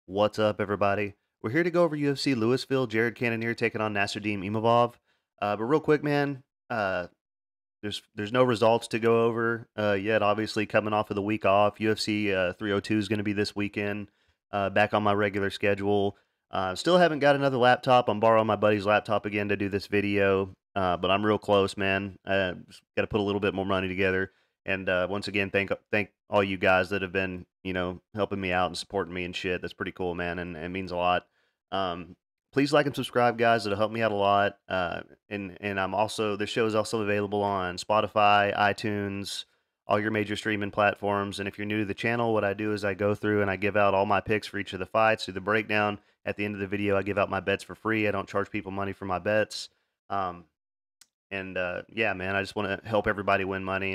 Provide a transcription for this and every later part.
What's up, everybody? We're here to go over UFC Louisville. Cannonier taking on Imavov. But real quick, man, there's no results to go over yet. Obviously, coming off of the week off, UFC 302 is going to be this weekend. Back on my regular schedule. Still haven't got another laptop. I'm borrowing my buddy's laptop again to do this video. But I'm real close, man. Just got to put a little bit more money together. And once again, thank all you guys that have been, helping me out and supporting me and shit. That's pretty cool, man, and it means a lot. Please like and subscribe, guys. It'll help me out a lot. And I'm also, this show is also available on Spotify, iTunes, all your major streaming platforms. And if you're new to the channel, what I do is I go through and I give out all my picks for each of the fights, do the breakdown. At the end of the video, I give out my bets for free. I don't charge people money for my bets. Yeah, man, I just want to help everybody win money.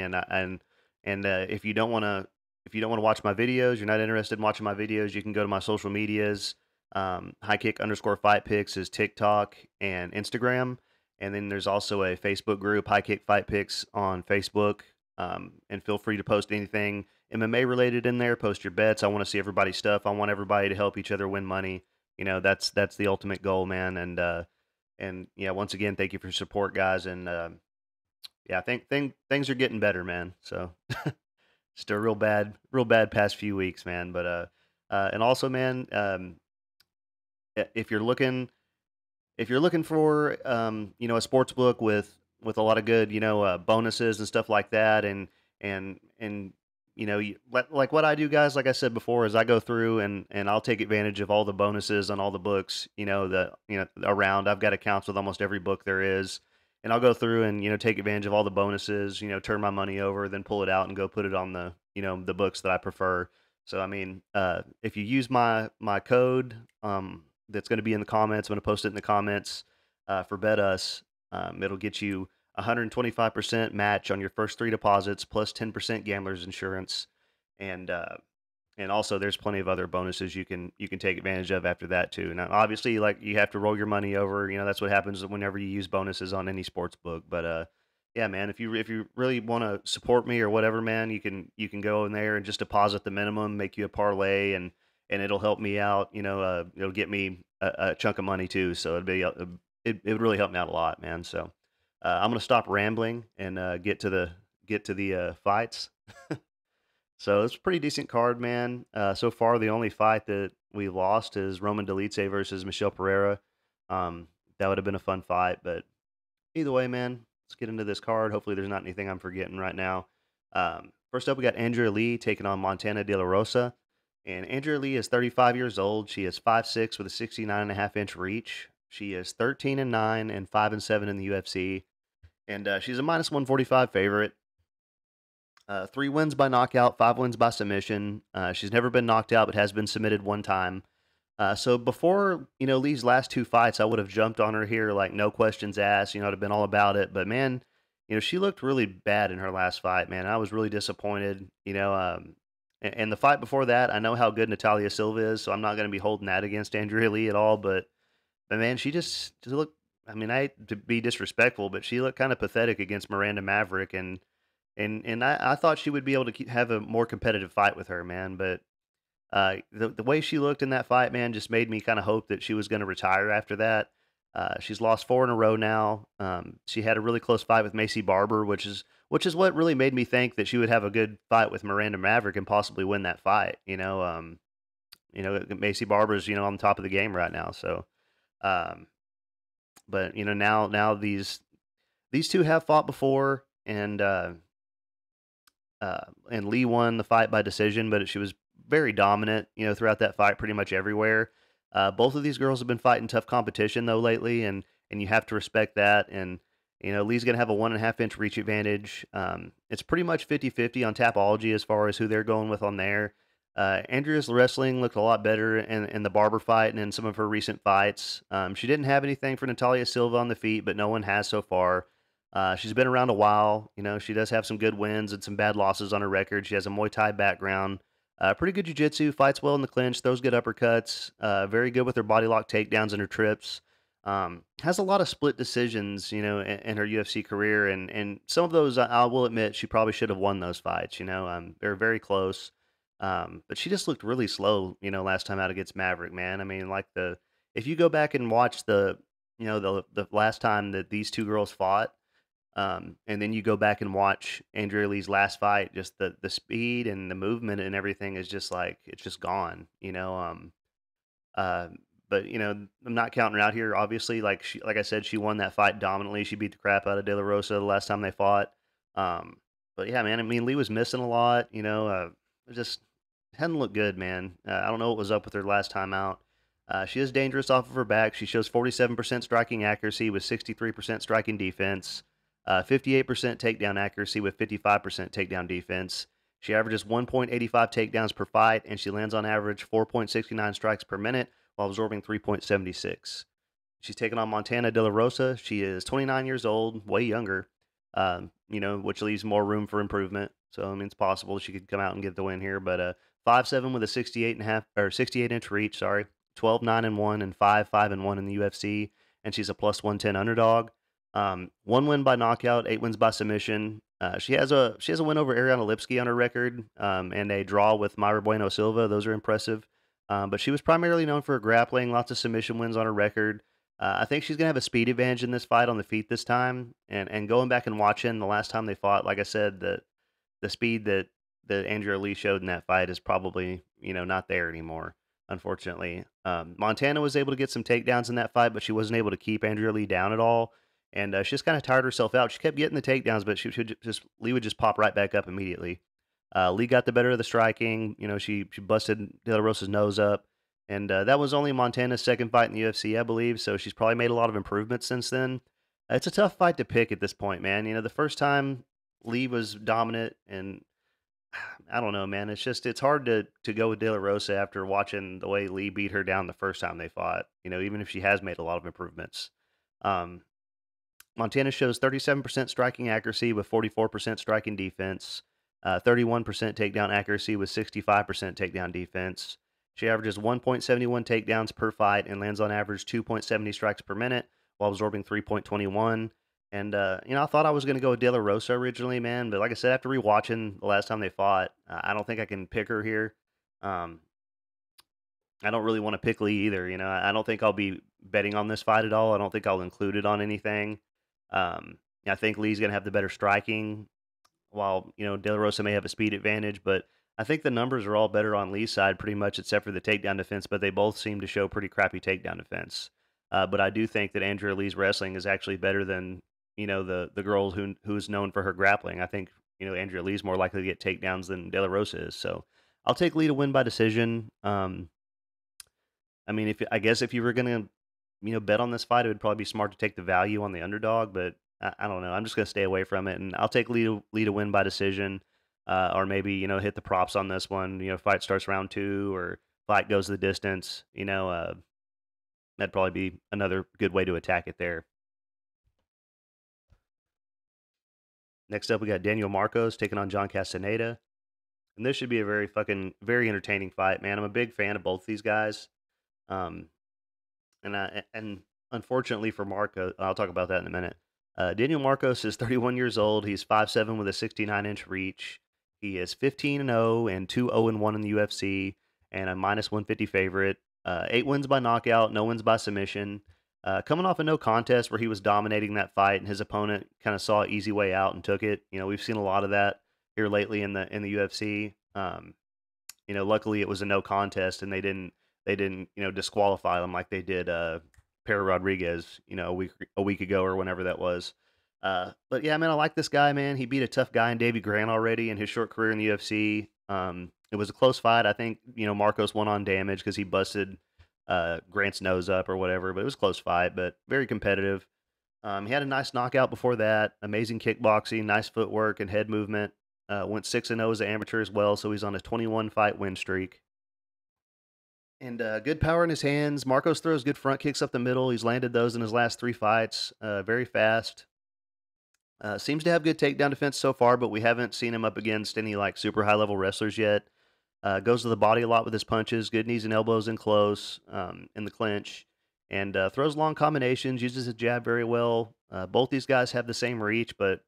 If you don't want to watch my videos, you're not interested in watching my videos, you can go to my social medias. Highkick_fight picks is TikTok and Instagram. And then there's also a Facebook group, High Kick Fight Picks on Facebook. And feel free to post anything MMA related in there. Post your bets. I want to see everybody's stuff. I want everybody to help each other win money. That's the ultimate goal, man. And yeah, once again, thank you for your support, guys. And yeah, I think things are getting better, man. So just a real bad past few weeks, man. But and also, man, if you're looking for a sports book with a lot of good bonuses and stuff like that, and like what I do, guys, like I said before, is I go through and I'll take advantage of all the bonuses on all the books around. I've got accounts with almost every book there is, and I'll go through and take advantage of all the bonuses, turn my money over, then pull it out and go put it on the books that I prefer. So I mean, if you use my code that's going to be in the comments, I'm going to post it in the comments for Bet Us. It'll get you 125% match on your first 3 deposits plus 10% gambler's insurance, and also there's plenty of other bonuses you can take advantage of after that too. Now, obviously, like, you have to roll your money over. That's what happens whenever you use bonuses on any sports book. But yeah, man, if you really want to support me or whatever, man, you can go in there and just deposit the minimum, make you a parlay, and it'll help me out. It'll get me a chunk of money too. So it would really help me out a lot, man. So. I'm gonna stop rambling and get to the fights. So it's a pretty decent card, man. So far, the only fight that we lost is Roman Dolidze versus Michelle Pereira. That would have been a fun fight, but either way, man, let's get into this card. Hopefully, there's not anything I'm forgetting right now. First up, we got Andrea Lee taking on Montana De La Rosa, and Andrea Lee is 35 years old. She is 5'6" with a 69.5-inch reach. She is 13-9 and 5-7 in the UFC. And she's a minus 145 favorite. 3 wins by knockout, 5 wins by submission. She's never been knocked out, but has been submitted 1 time. So before, Lee's last 2 fights, I would have jumped on her here, like, no questions asked. I'd have been all about it. But, man, she looked really bad in her last fight, man. I was really disappointed, and the fight before that, I know how good Natalia Silva is, so I'm not going to be holding that against Andrea Lee at all. But man, she just looked, I mean, I hate to be disrespectful, but she looked kind of pathetic against Miranda Maverick, and I thought she would be able to have a more competitive fight with her, man. But the way she looked in that fight, man, just made me kind of hope that she was going to retire after that. She's lost 4 in a row now. She had a really close fight with Macy Barber, which is what really made me think that she would have a good fight with Miranda Maverick and possibly win that fight. Macy Barber's on top of the game right now, so. But now these 2 have fought before, and Lee won the fight by decision, but she was very dominant, throughout that fight, pretty much everywhere. Both of these girls have been fighting tough competition though lately, and you have to respect that. And Lee's gonna have a 1.5-inch reach advantage. It's pretty much 50-50 on Tapology as far as who they're going with on there. Andrea's wrestling looked a lot better in the Barber fight and in some of her recent fights. She didn't have anything for Natalia Silva on the feet, but no one has so far. She's been around a while. You know, she does have some good wins and some bad losses on her record. She has a Muay Thai background. Pretty good jiu-jitsu, fights well in the clinch, throws good uppercuts. Very good with her body lock takedowns and her trips. Has a lot of split decisions, you know, in her UFC career, and some of those I will admit she probably should have won those fights. You know, they're very close. But she just looked really slow, you know, last time out against Maverick, man. I mean, like if you go back and watch you know, the last time that these two girls fought, and then you go back and watch Andrea Lee's last fight, just the speed and the movement and everything is just like it's just gone, you know. Uh, but you know, I'm not counting her out here. Obviously, like I said, she won that fight dominantly. She beat the crap out of De La Rosa the last time they fought. Um, but yeah, man. I mean, Lee was missing a lot. You know, it just hadn't looked good, man. I don't know what was up with her last time out. She is dangerous off of her back. She shows 47% striking accuracy with 63% striking defense, 58% takedown accuracy with 55% takedown defense. She averages 1.85 takedowns per fight, and she lands on average 4.69 strikes per minute while absorbing 3.76. She's taken on Montana De La Rosa. She is 29 years old, way younger, you know, which leaves more room for improvement. So, I mean, it's possible she could come out and get the win here. But 5'7" with a 68 and a half or 68-inch reach, sorry, 12-9-1 and 5-5-1 in the UFC, and she's a plus 110 underdog. One win by knockout, 8 wins by submission. She has a win over Ariana Lipsky on her record, and a draw with Mayra Bueno Silva. Those are impressive. But she was primarily known for her grappling, lots of submission wins on her record. I think she's gonna have a speed advantage in this fight on the feet this time. And going back and watching the last time they fought, like I said, the speed that Andrea Lee showed in that fight is probably, you know, not there anymore. Unfortunately, Montana was able to get some takedowns in that fight, but she wasn't able to keep Andrea Lee down at all. And she just kind of tired herself out. She kept getting the takedowns, but she would just Lee would just pop right back up immediately. Lee got the better of the striking. You know, she busted De La Rosa's nose up, and that was only Montana's second fight in the UFC, I believe. So she's probably made a lot of improvements since then. It's a tough fight to pick at this point, man. You know, the first time Lee was dominant, and I don't know, man. It's hard to go with De La Rosa after watching the way Lee beat her down the first time they fought. You know, even if she has made a lot of improvements. Um, Montana shows 37% striking accuracy with 44% striking defense, 31% takedown accuracy with 65% takedown defense. She averages 1.71 takedowns per fight and lands on average 2.70 strikes per minute while absorbing 3.21. And you know, I thought I was going to go with De La Rosa originally, man, but like I said, after rewatching the last time they fought, I don't think I can pick her here. Um, I don't really want to pick Lee either. You know, I don't think I'll be betting on this fight at all. I don't think I'll include it on anything. I think Lee's going to have the better striking, while you know De La Rosa may have a speed advantage. But I think the numbers are all better on Lee's side, pretty much, except for the takedown defense. But they both seem to show pretty crappy takedown defense. But I do think that Andrea Lee's wrestling is actually better than you know the girl who's known for her grappling. I think you know Andrea Lee's more likely to get takedowns than De La Rosa is. So I'll take Lee to win by decision. I mean, if I guess if you were gonna, you know, bet on this fight, it would probably be smart to take the value on the underdog. But I don't know. I'm just gonna stay away from it, and I'll take Lee to win by decision, or maybe you know hit the props on this one. You know, fight starts round two, or fight goes the distance. You know, that'd probably be another good way to attack it there. Next up, we got Daniel Marcos taking on John Castaneda, and this should be a very entertaining fight, man. I'm a big fan of both these guys. Um, and unfortunately for Marco, I'll talk about that in a minute. Daniel Marcos is 31 years old. He's 5'7" with a 69-inch reach. He is 15-0 and 2-0-1 in the UFC, and a minus 150 favorite. 8 wins by knockout, no wins by submission. Coming off a no contest where he was dominating that fight, and his opponent kind of saw an easy way out and took it. You know, we've seen a lot of that here lately in the UFC. You know, luckily it was a no contest, and they didn't you know disqualify him like they did Perry Rodriguez, you know, a week ago or whenever that was. But yeah, man, I like this guy, man. He beat a tough guy in Davy Grant already in his short career in the UFC. It was a close fight. I think you know Marcos won on damage because he busted Grant's nose up or whatever. But it was a close fight, but very competitive. He had a nice knockout before that. Amazing kickboxing, nice footwork and head movement. Went 6-0 as an amateur as well, so he's on a 21 fight win streak. And good power in his hands. Marcos throws good front kicks up the middle. He's landed those in his last three fights. Very fast. Seems to have good takedown defense so far, but we haven't seen him up against any like super high level wrestlers yet. Goes to the body a lot with his punches, good knees and elbows in close, in the clinch, and throws long combinations, uses his jab very well. Both these guys have the same reach, but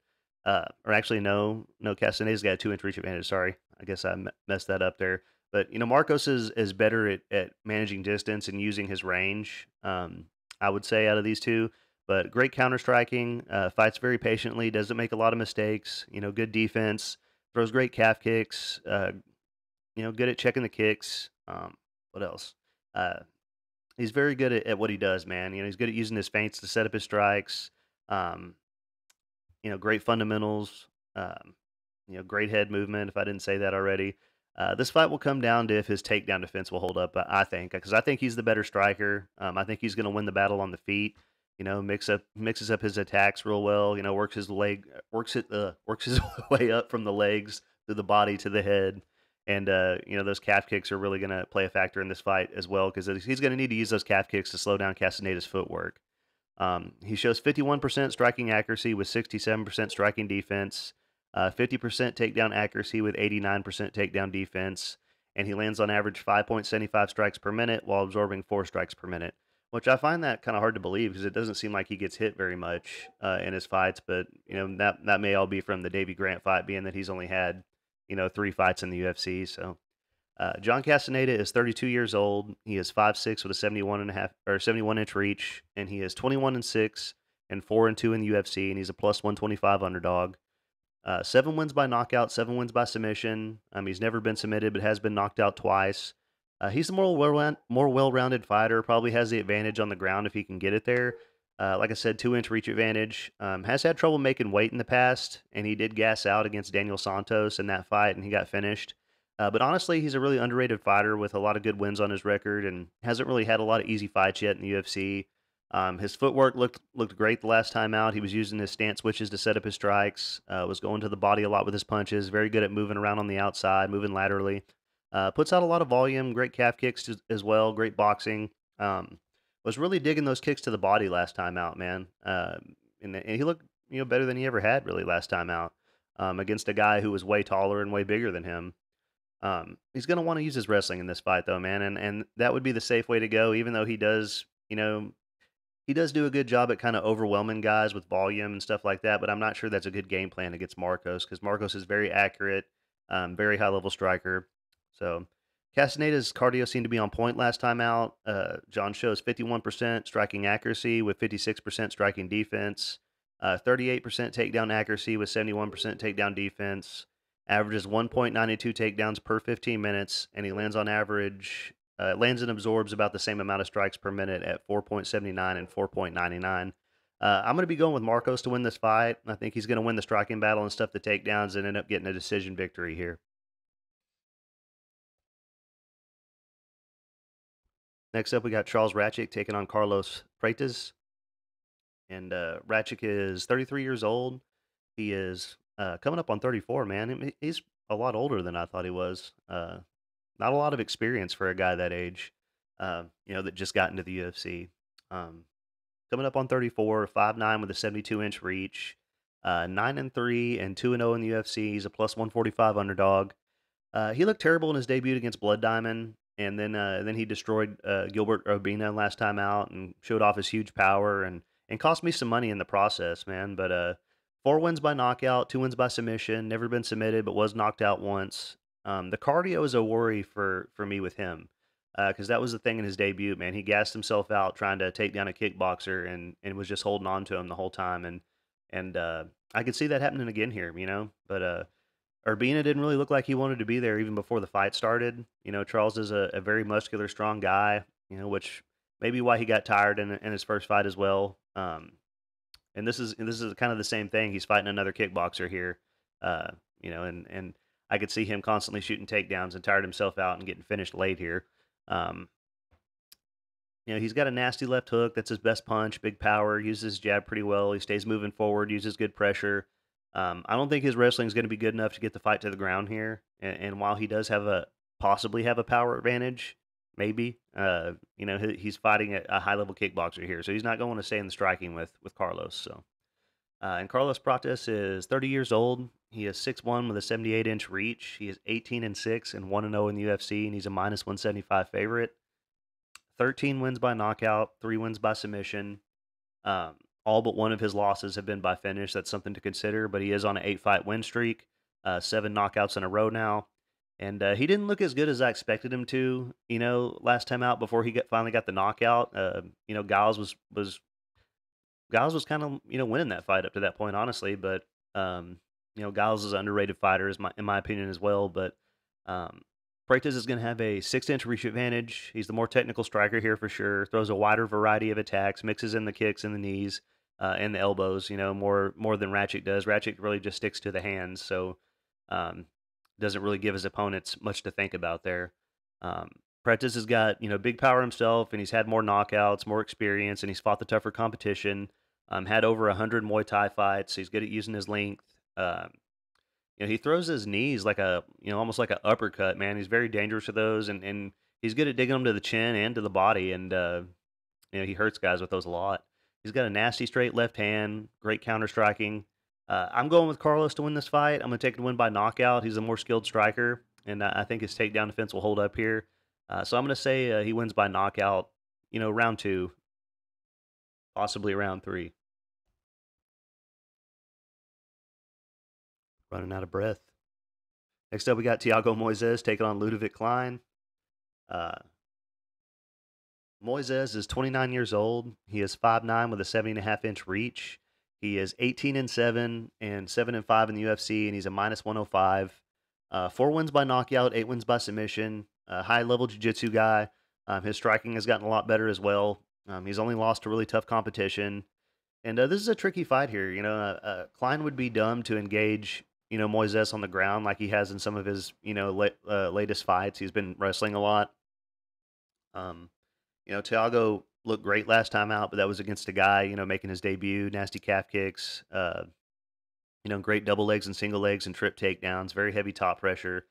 or actually no, Castaneda's got a 2 inch reach advantage. Sorry, I guess I messed that up there. But Marcos is better at managing distance and using his range. I would say out of these two, but great counter striking, fights very patiently, doesn't make a lot of mistakes. Good defense, throws great calf kicks. Good at checking the kicks. What else? Uh, he's very good at what he does, man. He's good at using his feints to set up his strikes. Um, great fundamentals. Great head movement. If I didn't say that already, this fight will come down to if his takedown defense will hold up. I think because I think he's the better striker. I think he's going to win the battle on the feet. Mixes up his attacks real well. Works his way up from the legs to the body to the head. And those calf kicks are really going to play a factor in this fight as well because he's going to need to use those calf kicks to slow down Castaneda's footwork. He shows 51% striking accuracy with 67% striking defense, 50% takedown accuracy with 89% takedown defense, and he lands on average 5.75 strikes per minute while absorbing 4 strikes per minute, which I find that kind of hard to believe because it doesn't seem like he gets hit very much in his fights. But that may all be from the Davy Grant fight, being that he's only had 3 fights in the UFC. So John Castaneda is 32 years old. He is 5'6" with a 71 inch reach, and he is 21-6 and 4-2 in the UFC, and he's a plus 125 underdog. 7 wins by knockout, 7 wins by submission. He's never been submitted, but has been knocked out twice. He's a more well-rounded fighter. Probably has the advantage on the ground if he can get it there. Like I said, 2 inch reach advantage. Has had trouble making weight in the past, and he did gas out against Daniel Santos in that fight, and he got finished. But honestly, he's a really underrated fighter with a lot of good wins on his record, and hasn't really had a lot of easy fights yet in the UFC. His footwork looked great the last time out. He was using his stance switches to set up his strikes. Was going to the body a lot with his punches. Very good at moving around on the outside, moving laterally. Puts out a lot of volume. Great calf kicks as well. Great boxing. Was really digging those kicks to the body last time out, man. And he looked better than he ever had really last time out against a guy who was way taller and way bigger than him. He's going to want to use his wrestling in this fight, though, man, and that would be the safe way to go. Even though he does do a good job at kind of overwhelming guys with volume and stuff like that, but I'm not sure that's a good game plan against Marcos because Marcos is very accurate, very high level striker. So Castaneda's cardio seemed to be on point last time out. John shows 51% striking accuracy with 56% striking defense, 38% takedown accuracy with 71% takedown defense. Averages 1.92 takedowns per 15 minutes, and he lands on average, lands and absorbs about the same amount of strikes per minute at 4.79 and 4.99. I'm going to be going with Marcos to win this fight. I think he's going to win the striking battle and stuff the takedowns and end up getting a decision victory here. Next up, we got Charles Ratchik taking on Carlos Prates. And Ratchik is 33 years old. He is coming up on 34, man. He's a lot older than I thought he was. Not a lot of experience for a guy that age, that just got into the UFC. Coming up on 34, 5'9" with a 72-inch reach, 9-3 and 2-0 in the UFC. He's a plus 145 underdog. He looked terrible in his debut against Blood Diamond, and then he destroyed Gilbert Urbina last time out and showed off his huge power and cost me some money in the process, man. But 4 wins by knockout, 2 wins by submission. Never been submitted, but was knocked out once. The cardio is a worry for me with him because that was the thing in his debut, man. He gassed himself out trying to take down a kickboxer and was just holding on to him the whole time. And I could see that happening again here, But Urbina didn't really look like he wanted to be there even before the fight started. Charles is a very muscular, strong guy, which may be why he got tired in his first fight as well. And this is kind of the same thing. He's fighting another kickboxer here, and I could see him constantly shooting takedowns and tired himself out and getting finished late here. Um, he's got a nasty left hook. That's his best punch. Big power. Uses his jab pretty well. He stays moving forward. Uses good pressure. I don't think his wrestling is going to be good enough to get the fight to the ground here. And while he does possibly have a power advantage, maybe, he's fighting a high level kickboxer here, so he's not going to stay in the striking with Carlos. So And Carlos Prates is 30 years old. He is 6'1" with a 78-inch reach. He is 18-6 and 1-0 in the UFC, and he's a minus 175 favorite. 13 wins by knockout, 3 wins by submission. Um, all but one of his losses have been by finish. That's something to consider, but he is on an 8-fight win streak, 7 knockouts in a row now. And he didn't look as good as I expected him to, last time out before finally got the knockout. Giles was kind of winning that fight up to that point, honestly. But Giles is an underrated fighter, in my opinion as well. But um, Freitas is going to have a 6-inch reach advantage. He's the more technical striker here for sure. Throws a wider variety of attacks, mixes in the kicks and the knees and the elbows. More than Ratchet does. Ratchet really just sticks to the hands, so um, doesn't really give his opponents much to think about there. Um, Prentice has got big power himself, and he's had more knockouts, more experience, and he's fought the tougher competition. Had over 100 Muay Thai fights. He's good at using his length. He throws his knees like almost like an uppercut, man. He's very dangerous with those, and he's good at digging them to the chin and to the body, and he hurts guys with those a lot. He's got a nasty straight left hand, great counter striking. I'm going with Carlos to win this fight. I'm going to take him to win by knockout. He's a more skilled striker, and I think his takedown defense will hold up here. So I'm going to say he wins by knockout, round 2, possibly round 3. Running out of breath. Next up, we got Thiago Moises taking on Ludovic Klein. Uh, Moises is 29 years old. He is 5'9" with a 70.5-inch reach. He is 18-7 and 7-5 in the UFC, and he's a minus 105. 4 wins by knockout, 8 wins by submission. High-level jiu-jitsu guy. His striking has gotten a lot better as well. He's only lost to really tough competition. And this is a tricky fight here. Klein would be dumb to engage, Moises on the ground like he has in some of his, latest fights. He's been wrestling a lot. Thiago looked great last time out, but that was against a guy, making his debut. Nasty calf kicks, great double legs and single legs and trip takedowns. Very heavy top pressure.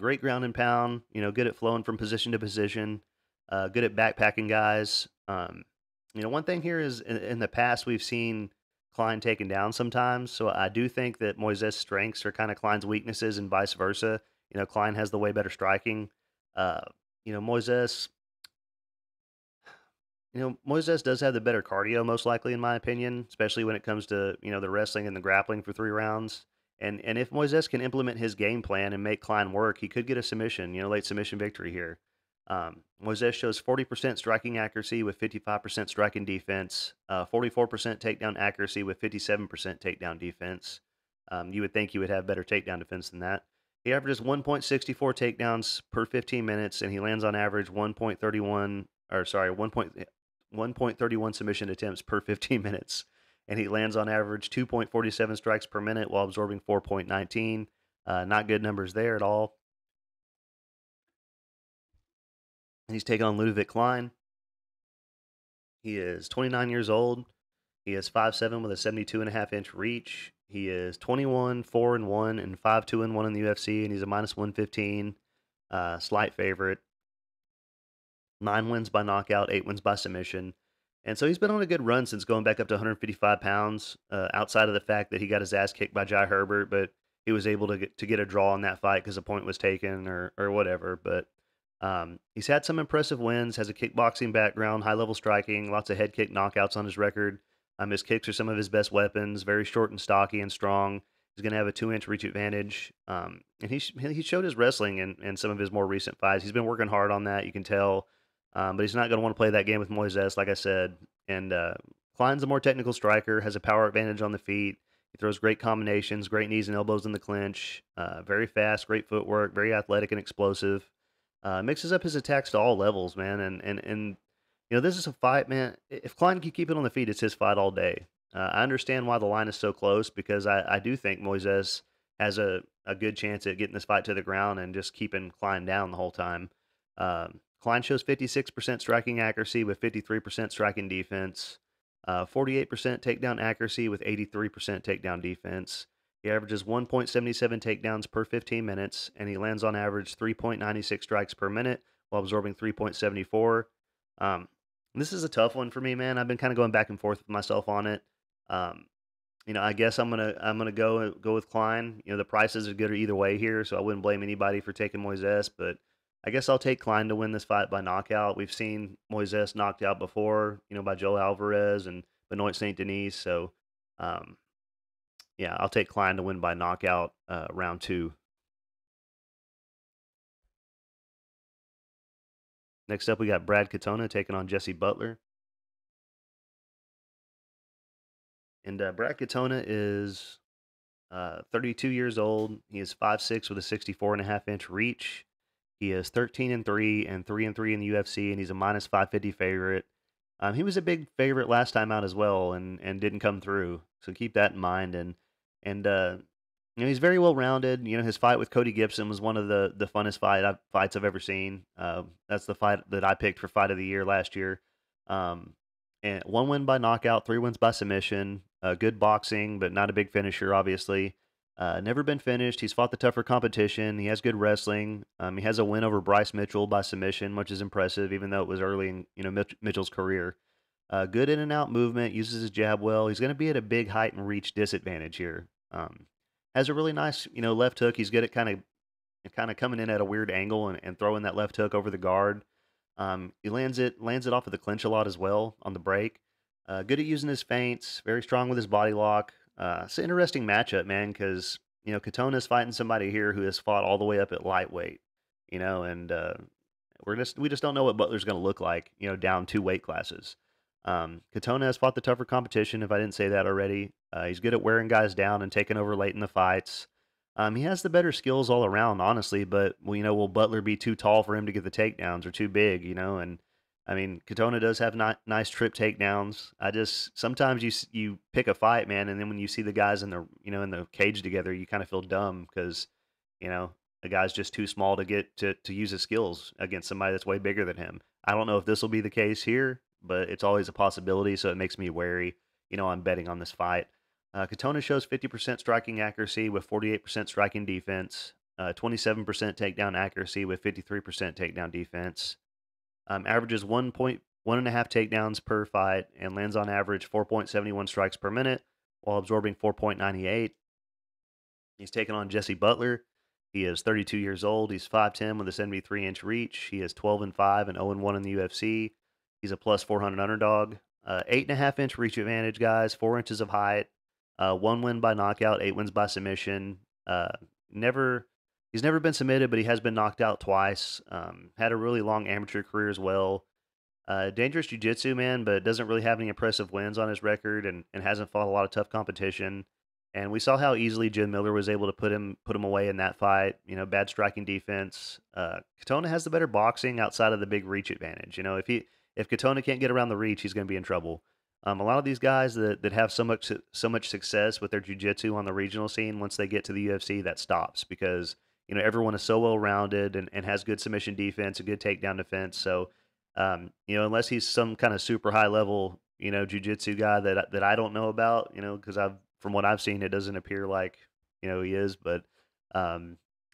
Great ground and pound. Good at flowing from position to position. Good at backpacking guys. One thing here is in the past we've seen Klein taken down sometimes, so I do think that Moises' strengths are kind of Klein's weaknesses and vice versa. Klein has the way better striking. Uh, you know, Moises, Moises does have the better cardio, most likely, in my opinion, especially when it comes to the wrestling and the grappling for 3 rounds. And if Moises can implement his game plan and make Klein work, he could get a submission, late submission victory here. Moises shows 40% striking accuracy with 55% striking defense, 44% takedown accuracy with 57% takedown defense. You would think he would have better takedown defense than that. He averages 1.64 takedowns per 15 minutes, and he lands on average 1.31 submission attempts per 15 minutes. And he lands on average 2.47 strikes per minute while absorbing 4.19. Not good numbers there at all. He's taking on Ludovic Klein. He is 29 years old. He is 5'7" with a 72.5-inch reach. He is 21, 4-1, and 5-2-1 in the UFC, and he's a minus 115, slight favorite. 9 wins by knockout, 8 wins by submission. And so he's been on a good run since going back up to 155 pounds, outside of the fact that he got his ass kicked by Jai Herbert, but he was able to get a draw in that fight because a point was taken or whatever. But he's had some impressive wins, has a kickboxing background, high-level striking, lots of head kick knockouts on his record. His kicks are some of his best weapons, very short and stocky and strong. He's going to have a 2-inch reach advantage. And he showed his wrestling in some of his more recent fights. He's been working hard on that, you can tell. But he's not going to want to play that game with Moises, like I said. And Klein's a more technical striker, has a power advantage on the feet. He throws great combinations, great knees and elbows in the clinch. Very fast, great footwork, very athletic and explosive. Mixes up his attacks to all levels, man. And this is a fight, man. If Klein can keep it on the feet, it's his fight all day. I understand why the line is so close because I do think Moises has a good chance at getting this fight to the ground and just keeping Klein down the whole time. Klein shows 56% striking accuracy with 53% striking defense, 48% takedown accuracy with 83% takedown defense. He averages 1.77 takedowns per 15 minutes, and he lands on average 3.96 strikes per minute while absorbing 3.74. This is a tough one for me, man. I've been kind of going back and forth with myself on it. Um, I guess I'm gonna go with Klein. The prices are good either way here, so I wouldn't blame anybody for taking Moises, but I guess I'll take Klein to win this fight by knockout. We've seen Moises knocked out before, by Joe Alvarez and Benoit Saint Denis. So, um, yeah, I'll take Klein to win by knockout, round two. Next up, we got Brad Katona taking on Jesse Butler, and Brad Katona is 32 years old. He is 5'6" with a 64.5-inch reach. He is 13-3 and 3-3 in the UFC, and he's a minus 550 favorite. He was a big favorite last time out as well, and didn't come through. So keep that in mind. And he's very well rounded. His fight with Cody Gibson was one of the funnest fights I've ever seen. That's the fight that I picked for fight of the year last year. Um, and one win by knockout, three wins by submission. Good boxing, but not a big finisher, obviously. Never been finished. He's fought the tougher competition. He has good wrestling. He has a win over Bryce Mitchell by submission, which is impressive, even though it was early in Mitchell's career. Good in and out movement. Uses his jab well. He's going to be at a big height and reach disadvantage here. Has a really nice left hook. He's good at kind of coming in at a weird angle and throwing that left hook over the guard. He lands it off of the clinch a lot as well on the break. Good at using his feints. Very strong with his body lock. It's an interesting matchup, man, because Katona's fighting somebody here who has fought all the way up at lightweight. And we just don't know what Butler's going to look like. Down two weight classes. Katona has fought the tougher competition. If I didn't say that already, he's good at wearing guys down and taking over late in the fights. He has the better skills all around, honestly. But will Butler be too tall for him to get the takedowns or too big? And I mean, Katona does have nice trip takedowns. I just sometimes you pick a fight, man, and then when you see the guys in the cage together, you kind of feel dumb because you know the guy's just too small to get to use his skills against somebody that's way bigger than him. I don't know if this will be the case here, but it's always a possibility, so it makes me wary. I'm betting on this fight. Katona shows 50% striking accuracy with 48% striking defense, 27% takedown accuracy with 53% takedown defense. Averages 1.1.5 takedowns per fight and lands on average 4.71 strikes per minute while absorbing 4.98. He's taken on Jesse Butler. He is 32 years old. He's 5'10 with a 73-inch reach. He is 12-5 and 0-1 in the UFC. He's a plus 400 underdog. 8.5-inch reach advantage, guys. 4 inches of height. One win by knockout, 8 wins by submission. Never, he's never been submitted, but he has been knocked out twice. Had a really long amateur career as well. Dangerous jiu-jitsu, man, but doesn't really have any impressive wins on his record and hasn't fought a lot of tough competition. And we saw how easily Jim Miller was able to put him away in that fight. Bad striking defense. Katona has the better boxing outside of the big reach advantage. If Katona can't get around the reach, he's going to be in trouble. A lot of these guys that have so much success with their jiu-jitsu on the regional scene, once they get to the UFC, that stops because everyone is so well rounded and has good submission defense, a good takedown defense. So unless he's some kind of super high level jiu-jitsu guy that I don't know about, because from what I've seen, it doesn't appear like he is, but I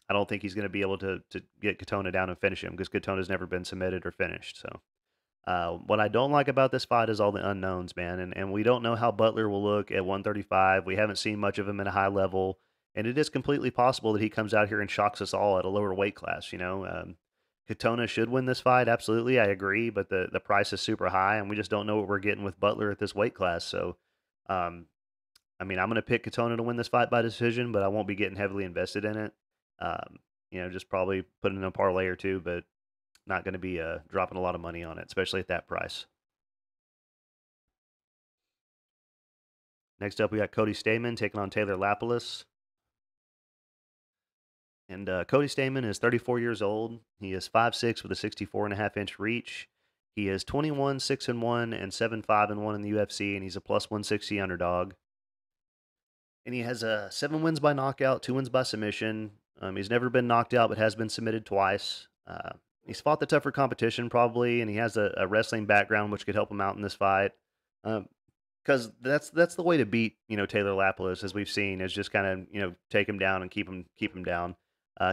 don't think he's going to be able to get Katona down and finish him because Katona's never been submitted or finished. So. What I don't like about this fight is all the unknowns, man, and we don't know how Butler will look at 135. We haven't seen much of him at a high level, and it is completely possible that he comes out here and shocks us all at a lower weight class. Katona should win this fight, absolutely, I agree, but the price is super high, and we just don't know what we're getting with Butler at this weight class. So, um, I mean, I'm going to pick Katona to win this fight by decision, but I won't be getting heavily invested in it. Just probably putting in a parlay or two, but not going to be dropping a lot of money on it, especially at that price. Next up, we got Cody Stamann taking on Taylor Lapilus. And Cody Stamann is 34 years old. He is 5'6 with a 64.5-inch reach. He is 21, 6-1, and 7-5-1 in the UFC, and he's a plus 160 underdog. And he has 7 wins by knockout, 2 wins by submission. He's never been knocked out, but has been submitted twice. He's fought the tougher competition probably, and he has a wrestling background which could help him out in this fight. Because that's the way to beat Taylor Lapilus, as we've seen, is just kind of take him down and keep him down.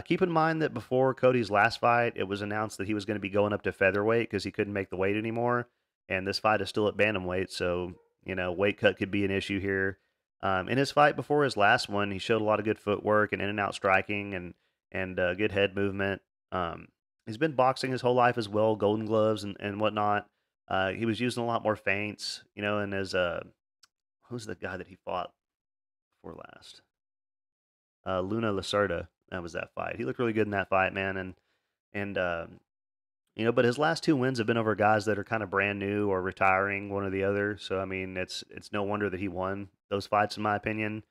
Keep in mind that before Cody's last fight, it was announced that he was going to be going up to featherweight because he couldn't make the weight anymore, and this fight is still at bantamweight, so weight cut could be an issue here. In his fight before his last one, he showed a lot of good footwork and in and out striking and good head movement. Um, he's been boxing his whole life as well, Golden Gloves and whatnot. He was using a lot more feints, you know, and as who's the guy that he fought before last? Luna Lacerda. That was that fight. He looked really good in that fight, man, and you know, but his last two wins have been over guys that are kind of brand new or retiring, one or the other. So I mean, it's no wonder that he won those fights, in my opinion.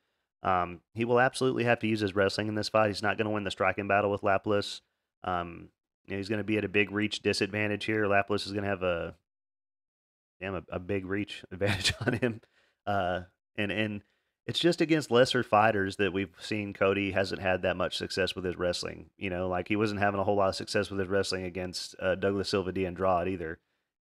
He will absolutely have to use his wrestling in this fight. He's not going to win the striking battle with Lapilus. Um, you know, he's going to be at a big reach disadvantage here. Lapilus is going to have a big reach advantage on him. Uh, and it's just against lesser fighters that we've seen Cody hasn't had that much success with his wrestling. You know, like he wasn't having a whole lot of success with his wrestling against Douglas Silva de Andrade either.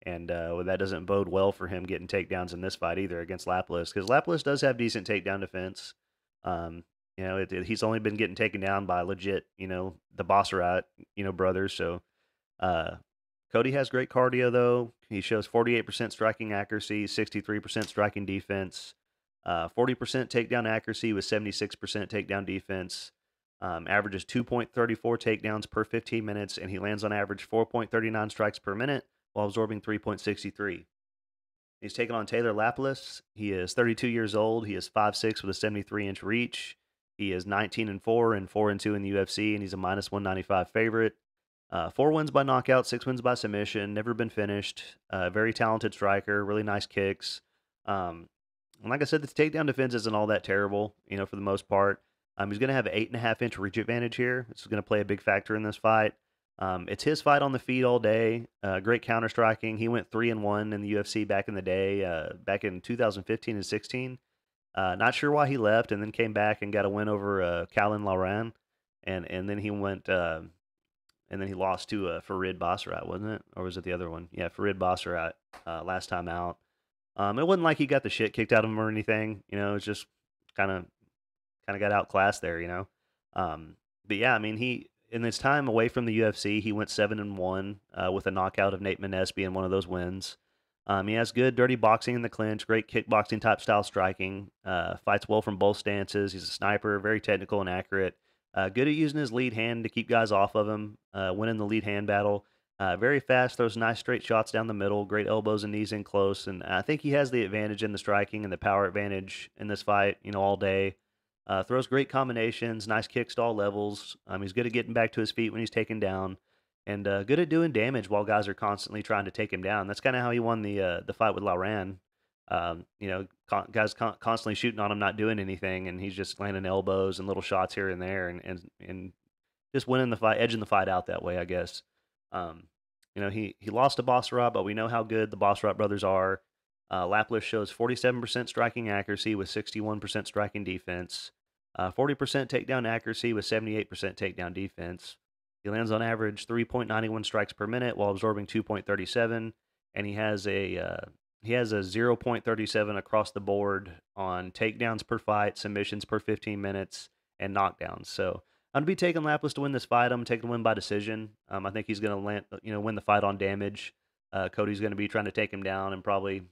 And well, that doesn't bode well for him getting takedowns in this fight either against Lapilus, because Lapilus does have decent takedown defense. Um, you know, he's only been getting taken down by legit, you know, the Bosserat, you know, brothers. So uh, Cody has great cardio, though. He shows 48% striking accuracy, 63% striking defense, 40% takedown accuracy with 76% takedown defense. Averages 2.34 takedowns per 15 minutes, and he lands on average 4.39 strikes per minute while absorbing 3.63. He's taking on Taylor Lapilus. He is 32 years old. He is 5'6" with a 73-inch reach. He is 19-4 and 4-2 in the UFC, and he's a minus 195 favorite. 4 wins by knockout, 6 wins by submission. Never been finished. Very talented striker. Really nice kicks. Um, and like I said, the takedown defense isn't all that terrible, you know, for the most part. He's going to have an 8.5-inch reach advantage here. This is going to play a big factor in this fight. It's his fight on the feet all day. Great counter striking. He went 3-1 in the UFC back in the day, back in 2015 and 16. Not sure why he left, and then came back and got a win over Callan Lauren, and then he went and then he lost to Farid Basharat, wasn't it, or was it the other one? Yeah, Farid Basharat last time out. It wasn't like he got the shit kicked out of him or anything. You know, it was just kind of got outclassed there. You know, but yeah, I mean, he in his time away from the UFC, he went 7-1 with a knockout of Nate Maness being one of those wins. He has good dirty boxing in the clinch, great kickboxing type style striking. Fights well from both stances. He's a sniper, very technical and accurate. Good at using his lead hand to keep guys off of him, winning the lead hand battle. Very fast, throws nice straight shots down the middle, great elbows and knees in close, and I think he has the advantage in the striking and the power advantage in this fight. You know, all day. Throws great combinations, nice kicks to all levels. He's good at getting back to his feet when he's taken down, and good at doing damage while guys are constantly trying to take him down. That's kind of how he won the fight with Lauren. You know, guys constantly shooting on him, not doing anything, and he's just landing elbows and little shots here and there, and just winning the fight, edging the fight out that way, I guess. Um, you know, he lost to Bosserat, but we know how good the Bosserat brothers are. Lapilus shows 47% striking accuracy with 61% striking defense, 40% takedown accuracy with 78% takedown defense. He lands on average 3.91 strikes per minute while absorbing 2.37, and he has a 0.37 across the board on takedowns per fight, submissions per 15 minutes, and knockdowns. So I'm gonna be taking Lapis to win this fight. I'm taking the win by decision. I think he's gonna win the fight on damage. Cody's gonna be trying to take him down and probably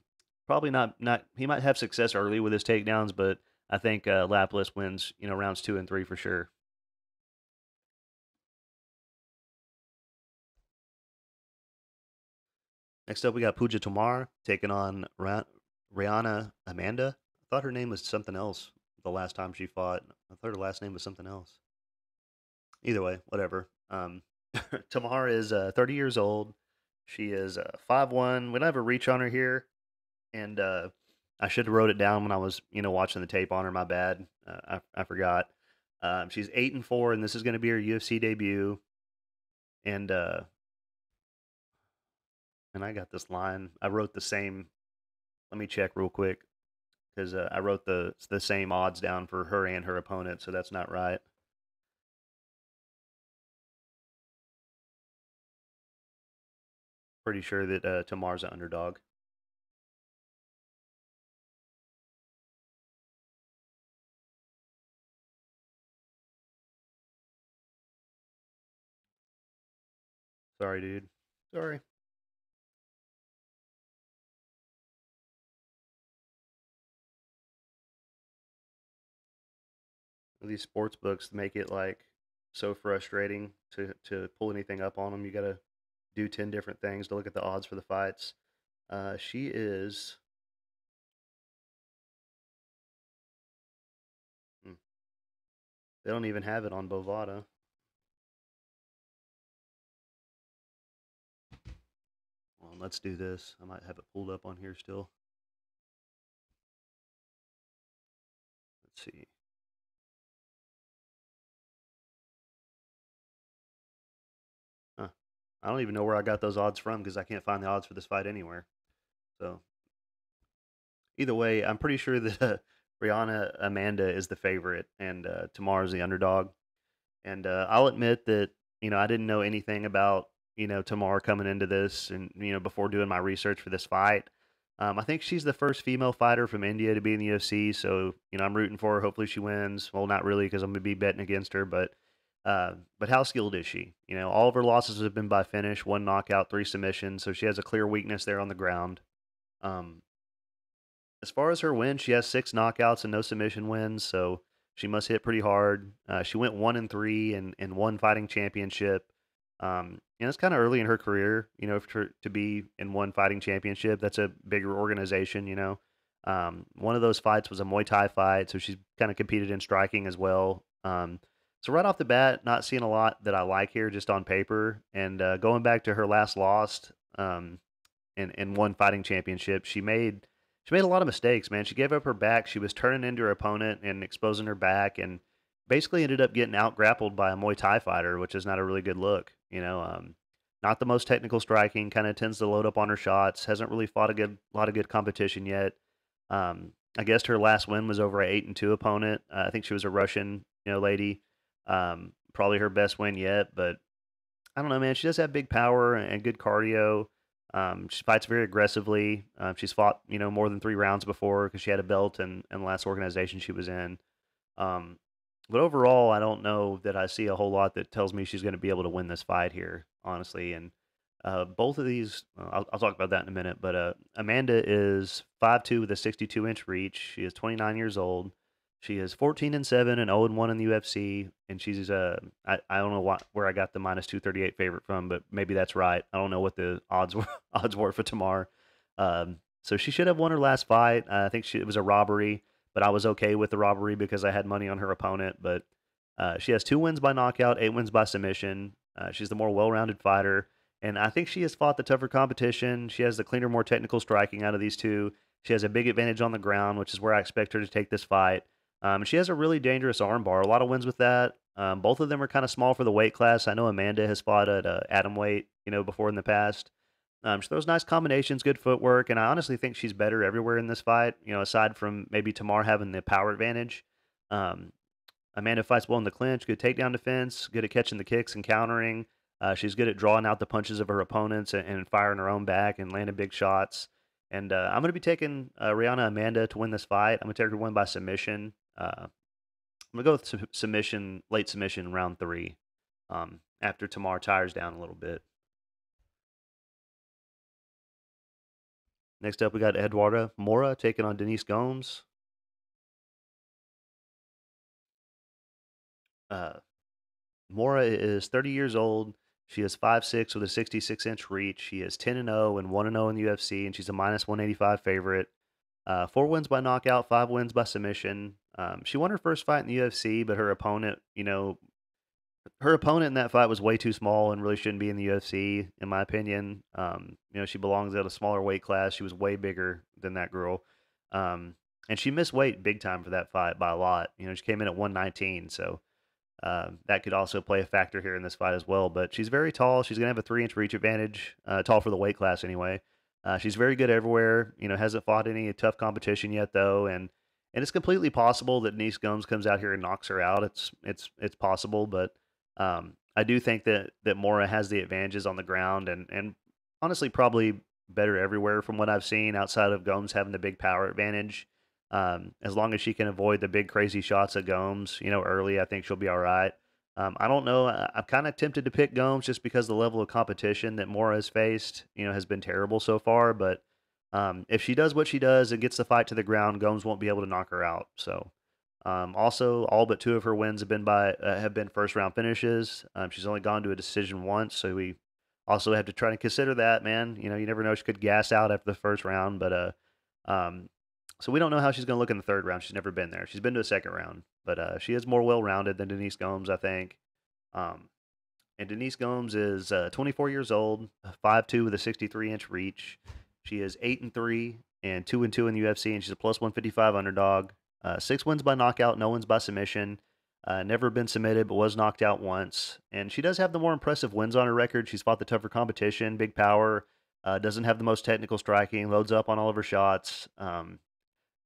not. He might have success early with his takedowns, but I think Lapis wins. You know, rounds 2 and 3 for sure. Next up, we got Pooja Tomar taking on Rihanna Amanda. I thought her name was something else the last time she fought. I thought her last name was something else. Either way, whatever. Tamar is 30 years old. She is 5'1". We don't have a reach on her here, and I should have wrote it down when I was, you know, watching the tape on her. My bad. I forgot. She's 8-4, and this is going to be her UFC debut. And and I got this line. I wrote the same. Let me check real quick because I wrote the same odds down for her and her opponent, so that's not right. Pretty sure that Tamar's an underdog. Sorry, dude. Sorry. these sports books make it like so frustrating to pull anything up on them. You got to do 10 different things to look at the odds for the fights. She is. hmm, They don't even have it on Bovada. Well, let's do this. I might have it pulled up on here still. Let's see. Huh. I don't even know where I got those odds from because I can't find the odds for this fight anywhere. So either way, I'm pretty sure that Rihanna Amanda is the favorite and Tamar's the underdog. And I'll admit that I didn't know anything about Tamar coming into this, and before doing my research for this fight. I think she's the first female fighter from India to be in the UFC, so I'm rooting for her. Hopefully she wins. Well, not really because I'm gonna be betting against her, but how skilled is she? All of her losses have been by finish, one knockout, three submissions, so she has a clear weakness there on the ground. Um, as far as her wins, she has six knockouts and no submission wins, so she must hit pretty hard. She went 1-3 in one fighting championship. It's kind of early in her career, to be in one fighting championship. That's a bigger organization. One of those fights was a Muay Thai fight, so she's kind of competed in striking as well. So right off the bat, not seeing a lot that I like here just on paper. And going back to her last loss, in one fighting championship, she made a lot of mistakes, man. She gave up her back. She was turning into her opponent and exposing her back, and basically ended up getting out grappled by a Muay Thai fighter, which is not a really good look. Not the most technical striking. Kind of tends to load up on her shots. Hasn't really fought a lot of good competition yet. I guess her last win was over an 8-2 opponent. I think she was a Russian, lady. Probably her best win yet, but I don't know, man. She does have big power and good cardio. She fights very aggressively. She's fought, more than 3 rounds before because she had a belt in the last organization she was in. Um, but overall, I don't know that I see a whole lot that tells me she's going to be able to win this fight here, honestly. And both of these, I'll talk about that in a minute. But Amanda is 5'2" with a 62-inch reach. She is 29 years old. She is 14-7 and 0-1 in the UFC, and she's I don't know where I got the -238 favorite from, but maybe that's right. I don't know what the odds were odds were for tomorrow. So she should have won her last fight. I think it was a robbery, but I was okay with the robbery because I had money on her opponent. But she has 2 wins by knockout, 8 wins by submission. She's the more well-rounded fighter, and I think she has fought the tougher competition. She has the cleaner, more technical striking out of these two. She has a big advantage on the ground, which is where I expect her to take this fight. She has a really dangerous armbar. A lot of wins with that. Both of them are kind of small for the weight class. I know Amanda has fought at atom weight, before in the past. She throws nice combinations, good footwork, and I honestly think she's better everywhere in this fight. Aside from maybe Tamar having the power advantage. Um, Amanda fights well in the clinch, good takedown defense, good at catching the kicks and countering. She's good at drawing out the punches of her opponents and firing her own back and landing big shots. And I'm going to be taking Rihanna Amanda to win this fight. I'm going to take her to win by submission. I'm going to go with submission, late submission, round 3, after Tamar tires down a little bit. Next up, we got Eduarda Moura taking on Denise Gomes. Uh, Moura is 30 years old. She is 5'6" with a 66-inch reach. She is 10-0 and 1-0 in the UFC, and she's a -185 favorite. 4 wins by knockout, 5 wins by submission. She won her first fight in the UFC, but her opponent in that fight was way too small and really shouldn't be in the UFC, in my opinion. She belongs at a smaller weight class. She was way bigger than that girl. And she missed weight big time for that fight by a lot. She came in at 119, so that could also play a factor here in this fight as well. But she's very tall. She's going to have a 3-inch reach advantage, tall for the weight class anyway. She's very good everywhere. Hasn't fought any tough competition yet though, and it's completely possible that Denise Gomes comes out here and knocks her out. It's possible, but I do think that Mora has the advantages on the ground, and honestly probably better everywhere from what I've seen outside of Gomes having the big power advantage. As long as she can avoid the big crazy shots of Gomes, early, I think she'll be all right. I don't know. I'm kind of tempted to pick Gomes just because the level of competition that Mora has faced, has been terrible so far. But if she does what she does and gets the fight to the ground, Gomes won't be able to knock her out. So Also, all but two of her wins have been first round finishes. She's only gone to a decision once, so we also have to try to consider that, man. You know, you never know; she could gas out after the first round, but um, so we don't know how she's going to look in the third round. She's never been there. She's been to a second round, but she is more well rounded than Denise Gomes, I think. Um, and Denise Gomes is 24 years old, 5'2" with a 63-inch reach. She is 8-3 and 2-2 in the UFC, and she's a plus 155 underdog. 6 wins by knockout, no wins by submission. Never been submitted, but was knocked out once. And she does have the more impressive wins on her record. She's fought the tougher competition, big power. Doesn't have the most technical striking. Loads up on all of her shots.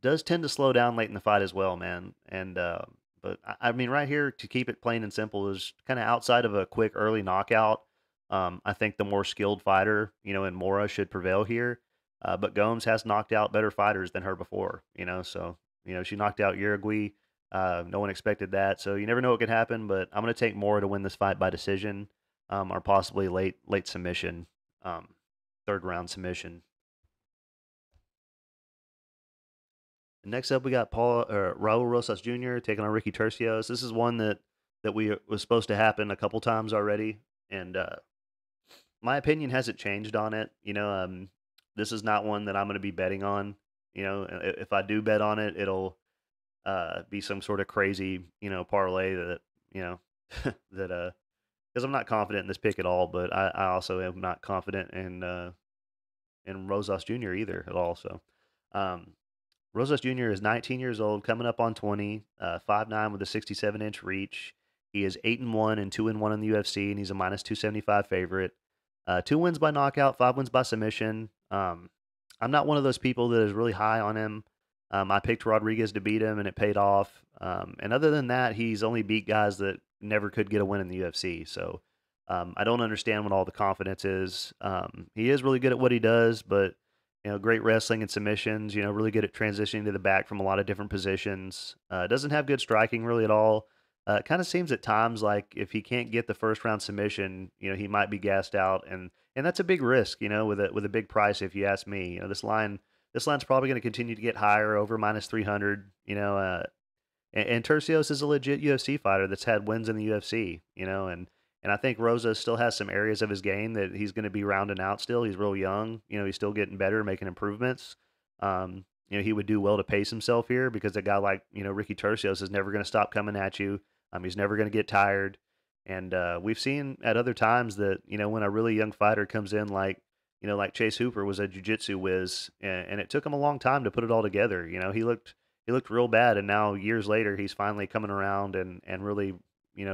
Does tend to slow down late in the fight as well, man. And but I mean, right here to keep it plain and simple is kind of outside of a quick early knockout. I think the more skilled fighter, in Moura should prevail here. But Gomes has knocked out better fighters than her before, so she knocked out Uruguay. No one expected that, so you never know what could happen. But I'm going to take Moura to win this fight by decision, or possibly late submission, third round submission. Next up, we got Raul Rosas Jr. taking on Ricky Turcios. This is one that we was supposed to happen a couple times already, and my opinion hasn't changed on it. This is not one that I'm going to be betting on. If I do bet on it, it'll be some sort of crazy parlay that that because I'm not confident in this pick at all. But I also am not confident in Rosas Jr. either at all. So. Um, Rosas Jr. is 19 years old, coming up on 20, 5'9" with a 67-inch reach. He is 8-1 and 2-1 in the UFC, and he's a minus 275 favorite. 2 wins by knockout, 5 wins by submission. I'm not one of those people that is really high on him. I picked Rodriguez to beat him, and it paid off. And other than that, he's only beat guys that never could get a win in the UFC. So I don't understand what all the confidence is. He is really good at what he does, but great wrestling and submissions. Really good at transitioning to the back from a lot of different positions. Doesn't have good striking really at all. It kind of seems at times like if he can't get the first round submission, he might be gassed out, and that's a big risk, with a big price. If you ask me, this line's probably going to continue to get higher over minus 300. And Turcios is a legit UFC fighter that's had wins in the UFC. And I think Rosa still has some areas of his game that he's going to be rounding out still. He's real young. He's still getting better, making improvements. He would do well to pace himself here because a guy like, Ricky Turcios is never going to stop coming at you. He's never going to get tired. And we've seen at other times that, when a really young fighter comes in like Chase Hooper was a jiu-jitsu whiz, and it took him a long time to put it all together. He looked real bad, and now years later he's finally coming around and really,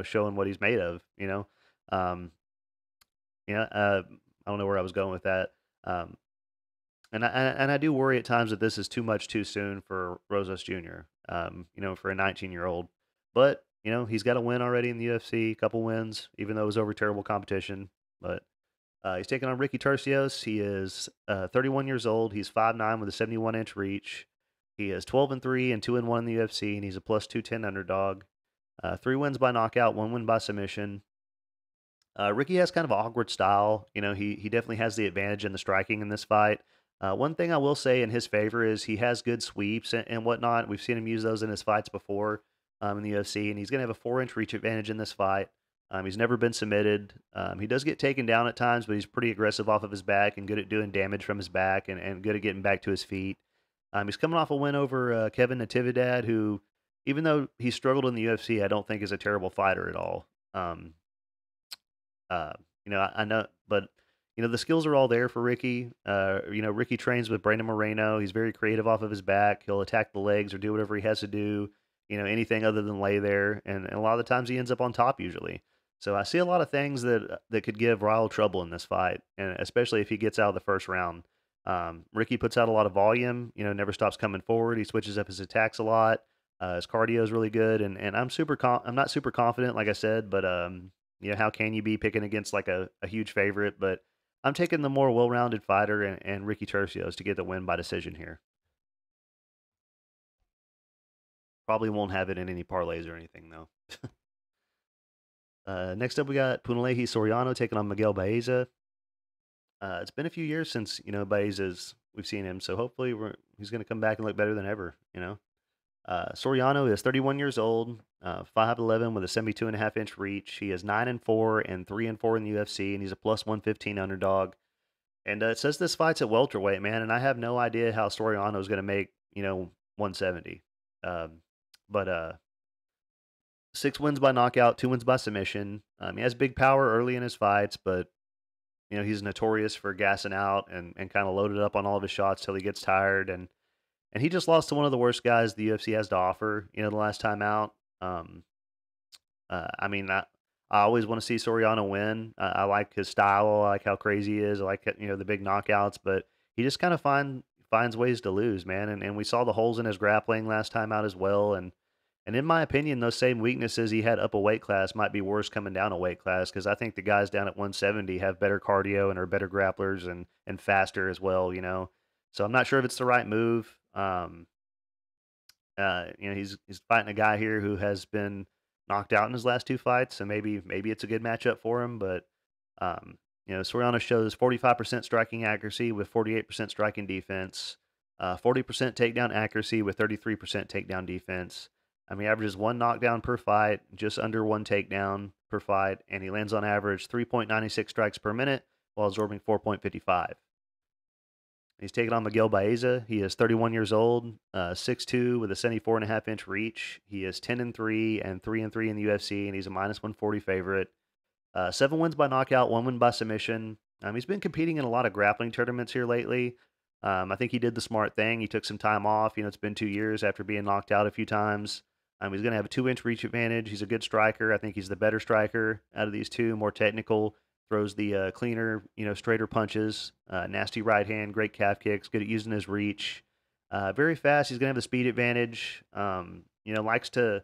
showing what he's made of, um, I don't know where I was going with that. Um, and I do worry at times that this is too much too soon for Rosas Jr. For a 19-year-old. But he's got a win already in the UFC, a couple wins, even though it was over terrible competition. But he's taking on Ricky Turcios. He is 31 years old. He's 5'9" with a 71-inch reach. He is 12-3 and 2-1 in the UFC, and he's a plus 210 underdog. 3 wins by knockout, 1 win by submission. Ricky has kind of an awkward style. He definitely has the advantage in the striking in this fight. One thing I will say in his favor is he has good sweeps and whatnot. We've seen him use those in his fights before in the UFC, and he's going to have a 4-inch reach advantage in this fight. He's never been submitted. He does get taken down at times, but he's pretty aggressive off of his back and good at doing damage from his back and good at getting back to his feet. He's coming off a win over Kevin Natividad, who, even though he struggled in the UFC, I don't think is a terrible fighter at all. Uh, I know, but the skills are all there for Ricky. Ricky trains with Brandon Moreno. He's very creative off of his back. He'll attack the legs or do whatever he has to do. Anything other than lay there, and a lot of the times he ends up on top usually. So I see a lot of things that could give Ryle trouble in this fight, and especially if he gets out of the first round. Ricky puts out a lot of volume. Never stops coming forward. He switches up his attacks a lot. His cardio is really good, and I'm not super confident, like I said, but how can you be picking against like a huge favorite? But I'm taking the more well-rounded fighter and Ricky Turcios to get the win by decision here. Probably won't have it in any parlays or anything though. Next up, we got Punalehi Soriano taking on Miguel Baeza. It's been a few years since Baeza's we've seen him, so hopefully he's going to come back and look better than ever. Soriano is 31 years old, 5'11" with a 72.5-inch reach. He is 9-4 and 3-4 in the UFC, and he's a plus 115 underdog. And it says this fight's at welterweight, man, and I have no idea how Soriano is going to make 170. Um, but 6 wins by knockout, 2 wins by submission. He has big power early in his fights, but he's notorious for gassing out and kind of loaded up on all of his shots till he gets tired. And he just lost to one of the worst guys the UFC has to offer. The last time out. Um, I mean, I always want to see Soriano win. I like his style. I like how crazy he is. I like the big knockouts, but he just kind of finds ways to lose, man. And we saw the holes in his grappling last time out as well. And in my opinion, those same weaknesses he had up a weight class might be worse coming down a weight class because I think the guys down at 170 have better cardio and are better grapplers and faster as well. So I'm not sure if it's the right move. He's fighting a guy here who has been knocked out in his last 2 fights, so maybe it's a good matchup for him. But Soriano shows 45% striking accuracy with 48% striking defense, 40% takedown accuracy with 33% takedown defense. He averages 1 knockdown per fight, just under 1 takedown per fight, and he lands on average 3.96 strikes per minute while absorbing 4.55. He's taking on Miguel Baeza. He is 31 years old, 6'2", with a 74.5-inch reach. He is 10-3 and 3-3 in the UFC, and he's a minus 140 favorite. 7 wins by knockout, 1 win by submission. He's been competing in a lot of grappling tournaments here lately. I think he did the smart thing. He took some time off. It's been 2 years after being knocked out a few times. He's going to have a 2-inch reach advantage. He's a good striker. I think he's the better striker out of these two, more technical. Throws the cleaner, straighter punches, nasty right hand, great calf kicks, good at using his reach. Very fast. He's gonna have the speed advantage. Likes to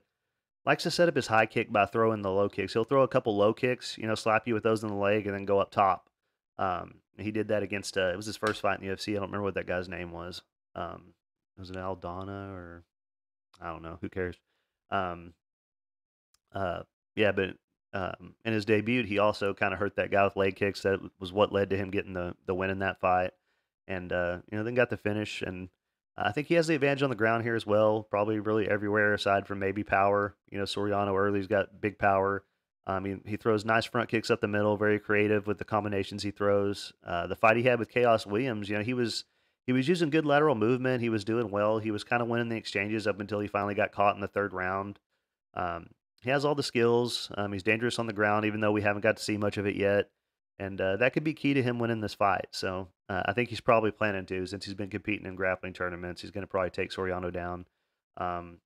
set up his high kick by throwing the low kicks. He'll throw a couple low kicks, slap you with those in the leg, and then go up top. He did that against. It was his first fight in the UFC. I don't remember what that guy's name was. Was it Aldana or I don't know. Who cares? Um, yeah, but in his debut, he also kind of hurt that guy with leg kicks. That was what led to him getting the win in that fight. And then got the finish. And I think he has the advantage on the ground here as well. Probably really everywhere aside from maybe power. Soriano early's got big power. He throws nice front kicks up the middle. Very creative with the combinations he throws. The fight he had with Chaos Williams, he was using good lateral movement. He was doing well. He was kind of winning the exchanges up until he finally got caught in the third round. He has all the skills. He's dangerous on the ground, even though we haven't got to see much of it yet. And that could be key to him winning this fight. So I think he's probably planning to, since he's been competing in grappling tournaments. He's going to probably take Soriano down.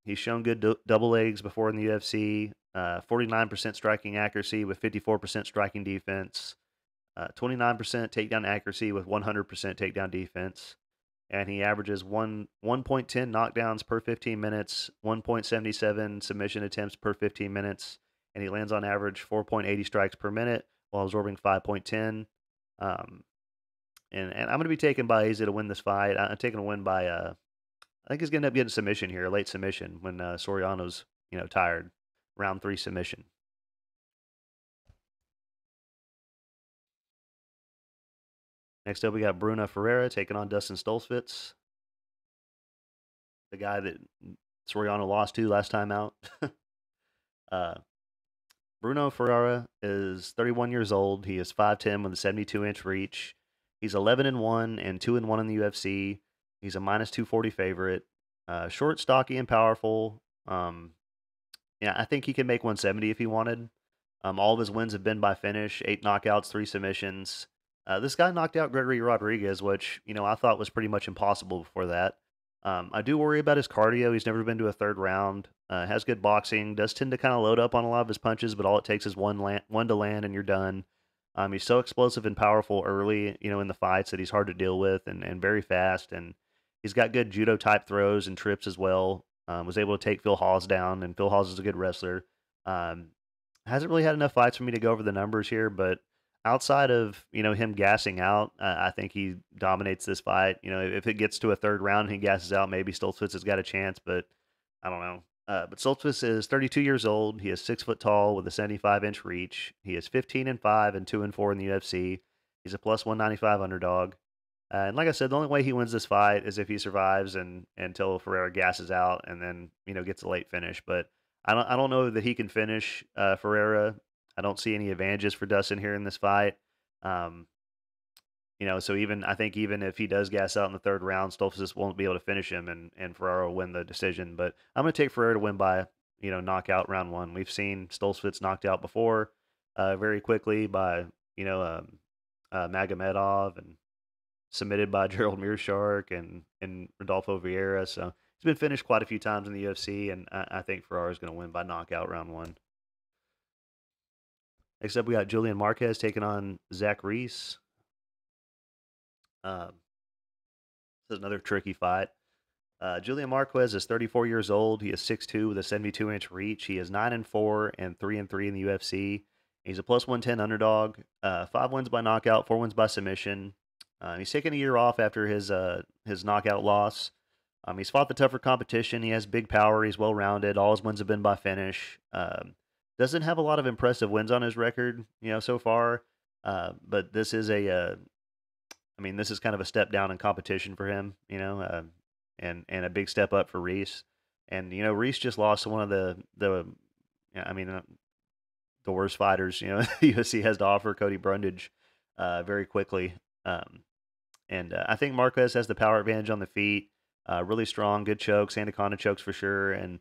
He's shown good double legs before in the UFC. 49% striking accuracy with 54% striking defense. 29% takedown accuracy with 100% takedown defense. And he averages 1.10 knockdowns per 15 minutes, 1.77 submission attempts per 15 minutes, and he lands on average 4.80 strikes per minute while absorbing 5.10. And I'm going to be taking Baeza to win this fight. I'm taking a win by I think he's going to end up getting a submission here, a late submission when Soriano's tired. Round 3 submission. Next up, we got Bruno Ferriera taking on Dustin Stoltzfus, the guy that Soriano lost to last time out. Bruno Ferriera is 31 years old. He is 5'10" with a 72-inch reach. He's 11-1 and 2-1 in the UFC. He's a minus 240 favorite. Short, stocky, and powerful. I think he can make 170 if he wanted. All of his wins have been by finish: 8 knockouts, 3 submissions. This guy knocked out Gregory Rodriguez, which I thought was pretty much impossible before that. I do worry about his cardio. He's never been to a third round. Has good boxing. Does tend to kind of load up on a lot of his punches, but all it takes is one to land and you're done. He's so explosive and powerful early, in the fights that he's hard to deal with and very fast. And he's got good judo type throws and trips as well. Was able to take Phil Hawes down, and Phil Hawes is a good wrestler. Hasn't really had enough fights for me to go over the numbers here, but outside of him gassing out, I think he dominates this fight. If it gets to a third round and he gasses out, maybe Stoltzfus has got a chance, but I don't know. But Stoltzfus is 32 years old. He is 6 foot tall with a 75-inch reach. He is 15-5 and 2-4 in the UFC. He's a plus 195 underdog. And like I said, the only way he wins this fight is if he survives and until Ferreira gasses out and then gets a late finish. But I don't know that he can finish Ferreira. I don't see any advantages for Dustin here in this fight. Um, so I think even if he does gas out in the third round, stoltzfus won't be able to finish him, and Ferreira will win the decision. But I'm going to take Ferreira to win by knockout round one. We've seen stoltzfus knocked out before, very quickly by Magomedov and submitted by Gerald Mearshark and Rodolfo Vieira. So he's been finished quite a few times in the UFC, and I think Ferrara is going to win by knockout round one. Next up, we got Julian Marquez taking on Zach Reese. This is another tricky fight. Julian Marquez is 34 years old. He is 6'2" with a 72-inch reach. He is 9-4 and 3-3 in the UFC. He's a plus 110 underdog. 5 wins by knockout, 4 wins by submission. He's taken a year off after his knockout loss. He's fought the tougher competition. He has big power. He's well-rounded. All his wins have been by finish. Doesn't have a lot of impressive wins on his record, so far. But this is this is kind of a step down in competition for him, and a big step up for Reese. And Reese just lost to one of the worst fighters the UFC has to offer, Cody Brundage, very quickly. And I think Marquez has the power advantage on the feet. Really strong, good chokes, anaconda chokes for sure. And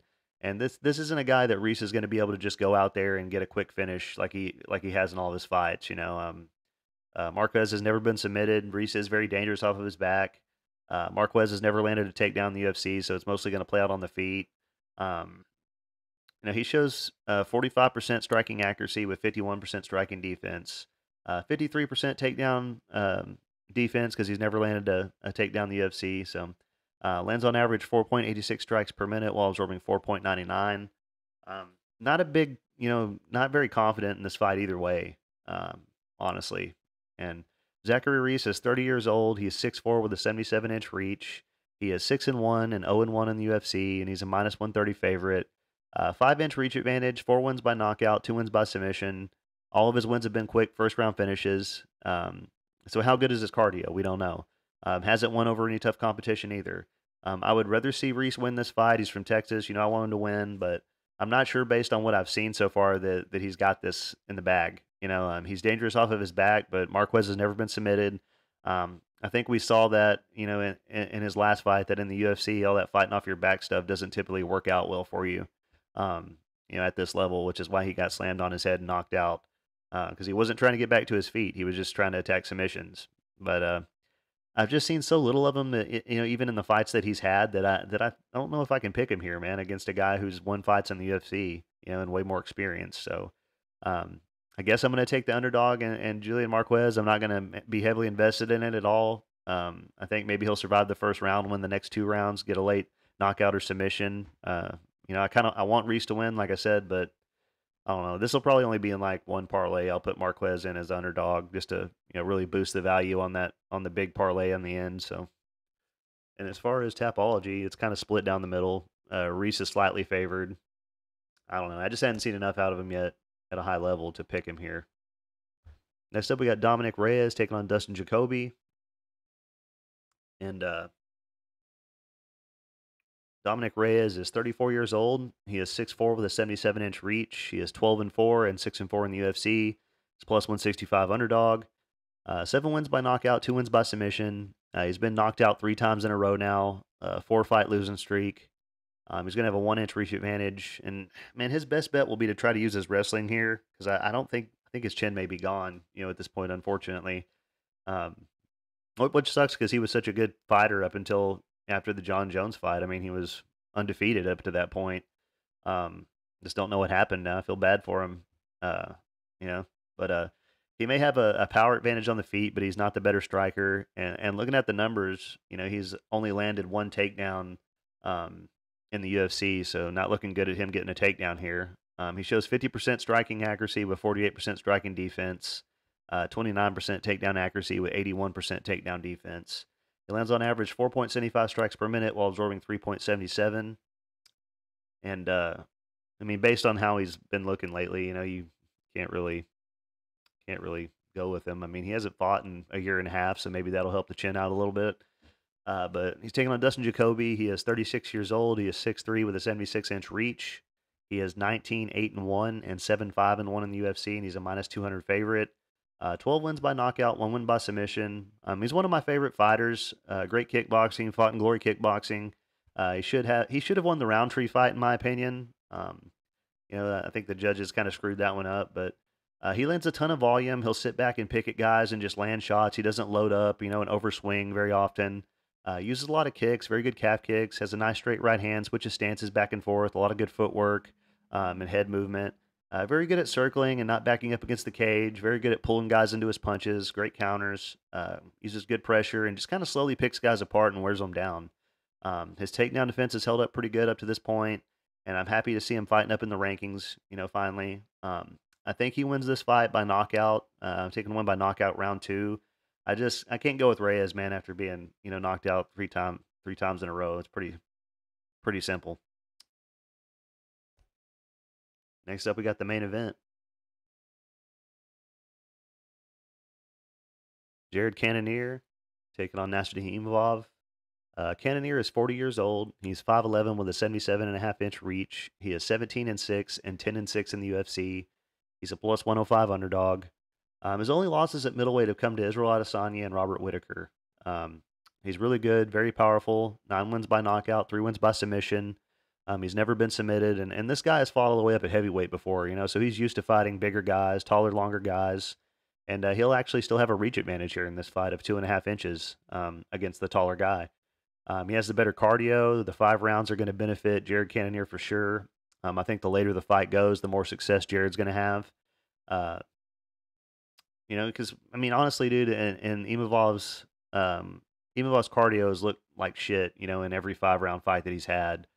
this isn't a guy that Reese is going to be able to just go out there and get a quick finish like he has in all of his fights. Marquez has never been submitted. Reese is very dangerous off of his back. Marquez has never landed a takedown in the UFC, so it's mostly going to play out on the feet. He shows 45% striking accuracy with 51% striking defense, 53% takedown defense because he's never landed a takedown in the UFC. So lands on average 4.86 strikes per minute while absorbing 4.99. Not a big, not very confident in this fight either way, honestly. And Zachary Reese is 30 years old. He is 6'4" with a 77-inch reach. He is 6-1 and 0-1 in the UFC, and he's a minus 130 favorite. 5-inch reach advantage, 4 wins by knockout, 2 wins by submission. All of his wins have been quick first-round finishes. So how good is his cardio? We don't know. Hasn't won over any tough competition either. I would rather see Reese win this fight. He's from Texas. I want him to win, but I'm not sure based on what I've seen so far that he's got this in the bag. He's dangerous off of his back, but Marquez has never been submitted. I think we saw that, in his last fight, that in the UFC, all that fighting off your back stuff doesn't typically work out well for you, at this level, which is why he got slammed on his head and knocked out, because he wasn't trying to get back to his feet. He was just trying to attack submissions. But I've just seen so little of him, that, even in the fights that he's had, that I don't know if I can pick him here, man, against a guy who's won fights in the UFC, and way more experience. So I guess I'm going to take the underdog and Julian Marquez. I'm not going to be heavily invested in it at all. I think maybe he'll survive the first round, win the next 2 rounds, get a late knockout or submission. I want Reese to win, like I said, but I don't know. This will probably only be in like one parlay. I'll put Marquez in as underdog just to really boost the value on the big parlay in the end. So, and as far as Tapology, it's kind of split down the middle. Reese is slightly favored. I don't know. I just hadn't seen enough out of him yet at a high level to pick him here. Next up, we got Dominic Reyes taking on Dustin Jacoby. And Dominic Reyes is 34 years old. He is 6'4" with a 77-inch reach. He is 12-4 and 6-4 in the UFC. He's plus 165 underdog. 7 wins by knockout, 2 wins by submission. He's been knocked out 3 times in a row now. 4-fight losing streak. He's going to have a 1-inch reach advantage. And, man, his best bet will be to try to use his wrestling here because I think his chin may be gone, at this point, unfortunately. Which sucks because he was such a good fighter up until after the John Jones fight. I mean, he was undefeated up to that point. Just don't know what happened now. I feel bad for him, But he may have a power advantage on the feet, but he's not the better striker. And looking at the numbers, he's only landed 1 takedown in the UFC, so not looking good at him getting a takedown here. He shows 50% striking accuracy with 48% striking defense, 29% takedown accuracy with 81% takedown defense. He lands on average 4.75 strikes per minute while absorbing 3.77. And based on how he's been looking lately, you can't really go with him. I mean, he hasn't fought in a year and a half, so maybe that'll help the chin out a little bit. But he's taking on Dustin Jacoby. He is 36 years old. He is 6'3" with a 76-inch reach. He is 19-8-1 and 7-5-1 in the UFC, and he's a minus 200 favorite. 12 wins by knockout, 1 win by submission. He's one of my favorite fighters. Great kickboxing, fought in Glory Kickboxing. He should have won the Roundtree fight in my opinion. I think the judges kind of screwed that one up, but he lands a ton of volume. He'll sit back and pick at guys and just land shots. He doesn't load up, and overswing very often. Uses a lot of kicks, very good calf kicks, has a nice straight right hand, switches stances back and forth, a lot of good footwork and head movement. Very good at circling and not backing up against the cage. Very good at pulling guys into his punches. Great counters. Uses good pressure and just kind of slowly picks guys apart and wears them down. His takedown defense has held up pretty good up to this point, and I'm happy to see him fighting up in the rankings. Finally. I think he wins this fight by knockout. I'm taking one by knockout round two. I can't go with Reyes, man, after being knocked out three times in a row. It's pretty simple. Next up, we got the main event. Jared Cannonier taking on Nasruddin Imavov. Cannonier is 40 years old. He's 5'11" with a 77.5-inch reach. He is 17-6 and 10-6 in the UFC. He's a plus 105 underdog. His only losses at middleweight have come to Israel Adesanya and Robert Whitaker. He's really good, very powerful. 9 wins by knockout, 3 wins by submission. He's never been submitted, and this guy has fought all the way up at heavyweight before, so he's used to fighting bigger guys, taller, longer guys, and he'll actually still have a reach advantage here in this fight of 2.5 inches against the taller guy. He has the better cardio. The 5 rounds are going to benefit Jared Cannonier for sure. I think the later the fight goes, the more success Jared's going to have. Because I mean, honestly, dude, and Imavov's cardio has looked like shit, in every 5 round fight that he's had.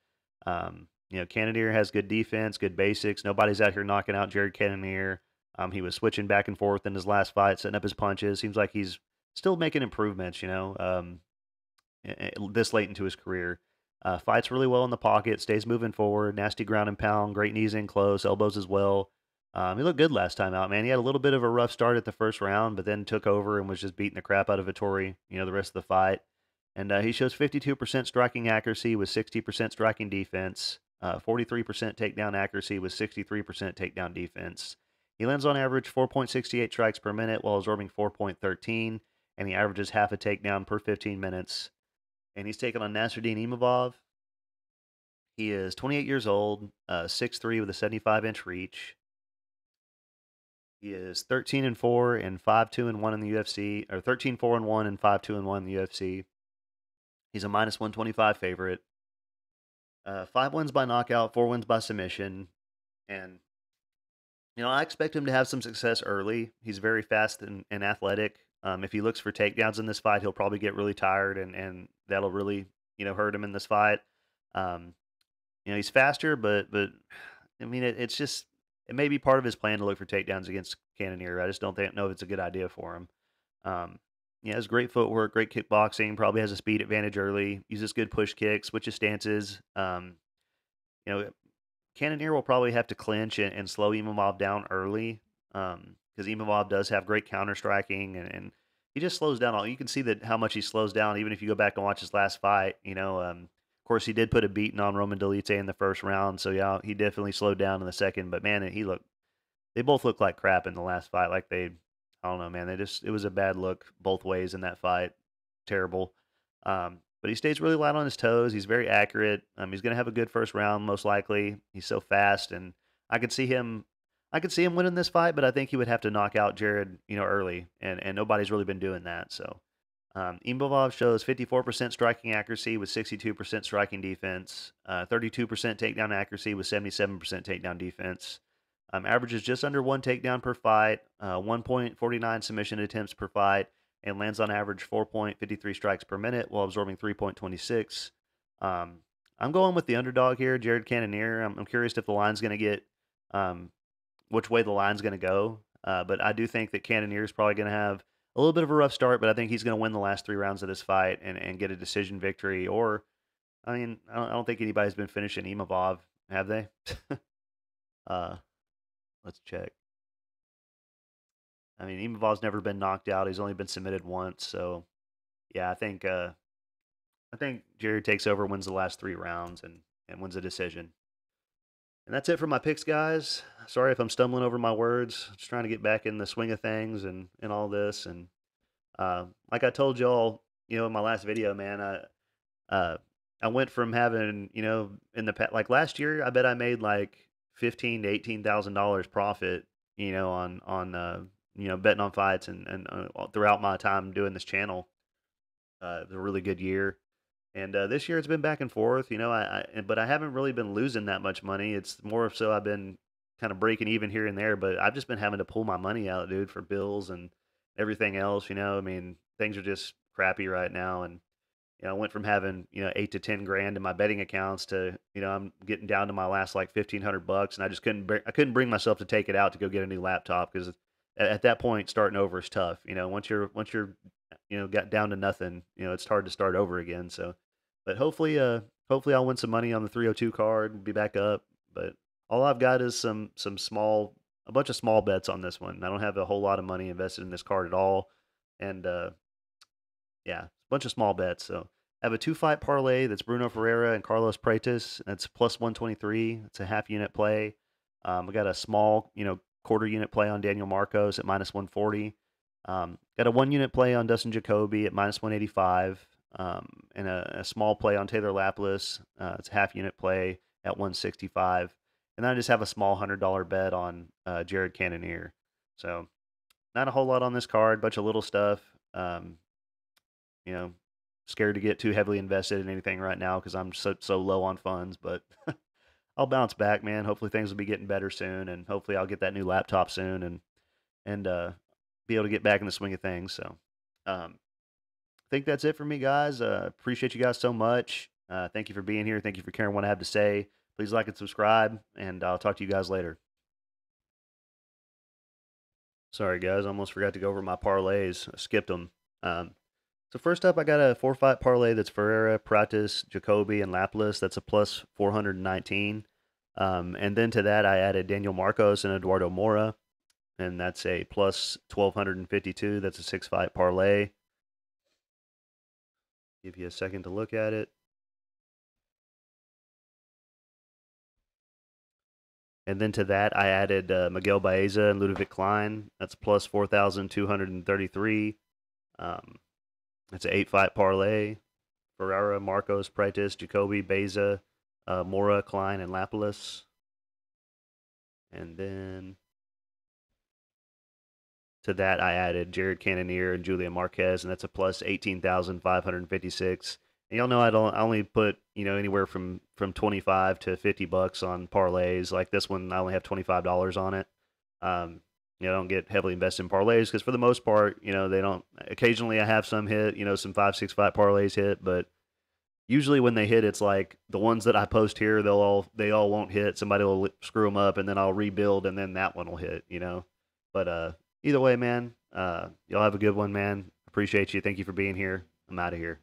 Cannonier has good defense, good basics. Nobody's out here knocking out Jared Cannonier. He was switching back and forth in his last fight, setting up his punches. Seems like he's still making improvements, this late into his career. Fights really well in the pocket, stays moving forward, nasty ground and pound, great knees in close, elbows as well. He looked good last time out, man. He had a little bit of a rough start at the first round, but then took over and was just beating the crap out of Vittori, the rest of the fight. And he shows 52% striking accuracy with 60% striking defense, 43% takedown accuracy with 63% takedown defense. He lands on average 4.68 strikes per minute while absorbing 4.13, and he averages half a takedown per 15 minutes. And he's taking on Nasruddin Imavov. He is 28 years old, 6'3" with a 75-inch reach. He is 13-4 and 5-2-1 in the UFC, or 13-4-1 and 5-2-1 in the UFC. He's a minus 125 favorite. 5 wins by knockout, 4 wins by submission, and I expect him to have some success early. He's very fast and athletic. If he looks for takedowns in this fight, he'll probably get really tired, and that'll really hurt him in this fight. He's faster, but I mean it's just it may be part of his plan to look for takedowns against Cannonier. I just don't know if it's a good idea for him. He has great footwork, great kickboxing, probably has a speed advantage early, uses good push kicks, switches stances. Cannonier will probably have to clinch and slow Imavov down early because Imavov does have great counter striking and he just slows down. You can see that how much he slows down even if you go back and watch his last fight. Of course, he did put a beating on Roman Dolite in the first round, so yeah, he definitely slowed down in the second. But man, they both looked like crap in the last fight. I don't know, man. It was a bad look both ways in that fight. Terrible. But he stays really light on his toes. He's very accurate. He's going to have a good first round, most likely. He's so fast, and I could see him. I could see him winning this fight, but I think he would have to knock out Jared, early, and nobody's really been doing that. So, Imavov shows 54% striking accuracy with 62% striking defense, 32% takedown accuracy with 77% takedown defense. Averages just under 1 takedown per fight, 1.49 submission attempts per fight, and lands on average 4.53 strikes per minute while absorbing 3.26. I'm going with the underdog here, Jared Cannonier. I'm curious if the line's going to get which way the line's going to go. But I do think that Cannonier is probably going to have a little bit of a rough start, but I think he's going to win the last 3 rounds of this fight and get a decision victory. Or, I mean, I don't think anybody's been finishing Imavov, have they? Let's check. I mean, Imavov's never been knocked out. He's only been submitted once. So yeah, I think Jared takes over, wins the last 3 rounds, and wins a decision. And that's it for my picks, guys. Sorry if I'm stumbling over my words. Just trying to get back in the swing of things and all this. And like I told y'all, in my last video, man, uh, I went from having, in the like last year, I bet I made like 15 to $18,000 profit, on betting on fights and throughout my time doing this channel. It was a really good year. And this year it's been back and forth, but I haven't really been losing that much money. It's more so I've been kind of breaking even here and there, but I've just been having to pull my money out, dude, for bills and everything else. I mean, things are just crappy right now, and I went from having 8 to 10 grand in my betting accounts to I'm getting down to my last like $1,500, and I just I couldn't bring myself to take it out to go get a new laptop because at that point starting over is tough. Once you're got down to nothing, it's hard to start over again. So, but hopefully I'll win some money on the 302 card, be back up. But all I've got is a bunch of small bets on this one. I don't have a whole lot of money invested in this card at all, and yeah, a bunch of small bets. So I have a 2 fight parlay that's Bruno Ferriera and Carlos Prates. That's plus 123. It's a half unit play. I got a small, quarter unit play on Daniel Marcos at minus 140. Got a 1 unit play on Dustin Jacoby at minus 185. And a small play on Taylor Lapilus. It's a half unit play at 165. And then I just have a small $100 bet on Jared Cannonier. So not a whole lot on this card, bunch of little stuff. You know, scared to get too heavily invested in anything right now because I'm so low on funds, but I'll bounce back, man. Hopefully things will be getting better soon, and hopefully I'll get that new laptop soon and be able to get back in the swing of things. So, I think that's it for me, guys. Appreciate you guys so much. Thank you for being here. Thank you for caring what I have to say. Please like and subscribe, and I'll talk to you guys later. Sorry, guys, I almost forgot to go over my parlays. I skipped them. So first up, I got a 4 fight parlay that's Ferriera, Prates, Jacoby, and Lapilus. That's a plus 419. And then to that, I added Daniel Marcos and Eduardo Moura, and that's a plus 1252. That's a 6 fight parlay. Give you a second to look at it. And then to that, I added Miguel Baeza and Louisville Klein. That's plus 4,233. It's an 8 fight parlay. Ferriera, Marcos, Prates, Jacoby, Baeza, Moura, Klein, and Lapilus. And then to that, I added Jared Cannonier and Julian Marquez, and that's a plus 18,556. And y'all know I only put anywhere from 25 to $50 on parlays. Like this one, I only have $25 on it. I don't get heavily invested in parlays because for the most part, they don't. Occasionally, I have some hit. Some 5, 6 fight parlays hit, but usually when they hit, it's like the ones that I post here, they all won't hit. Somebody will screw them up, and then I'll rebuild, and then that one will hit. But either way, man, y'all have a good one, man. Appreciate you. Thank you for being here. I'm out of here.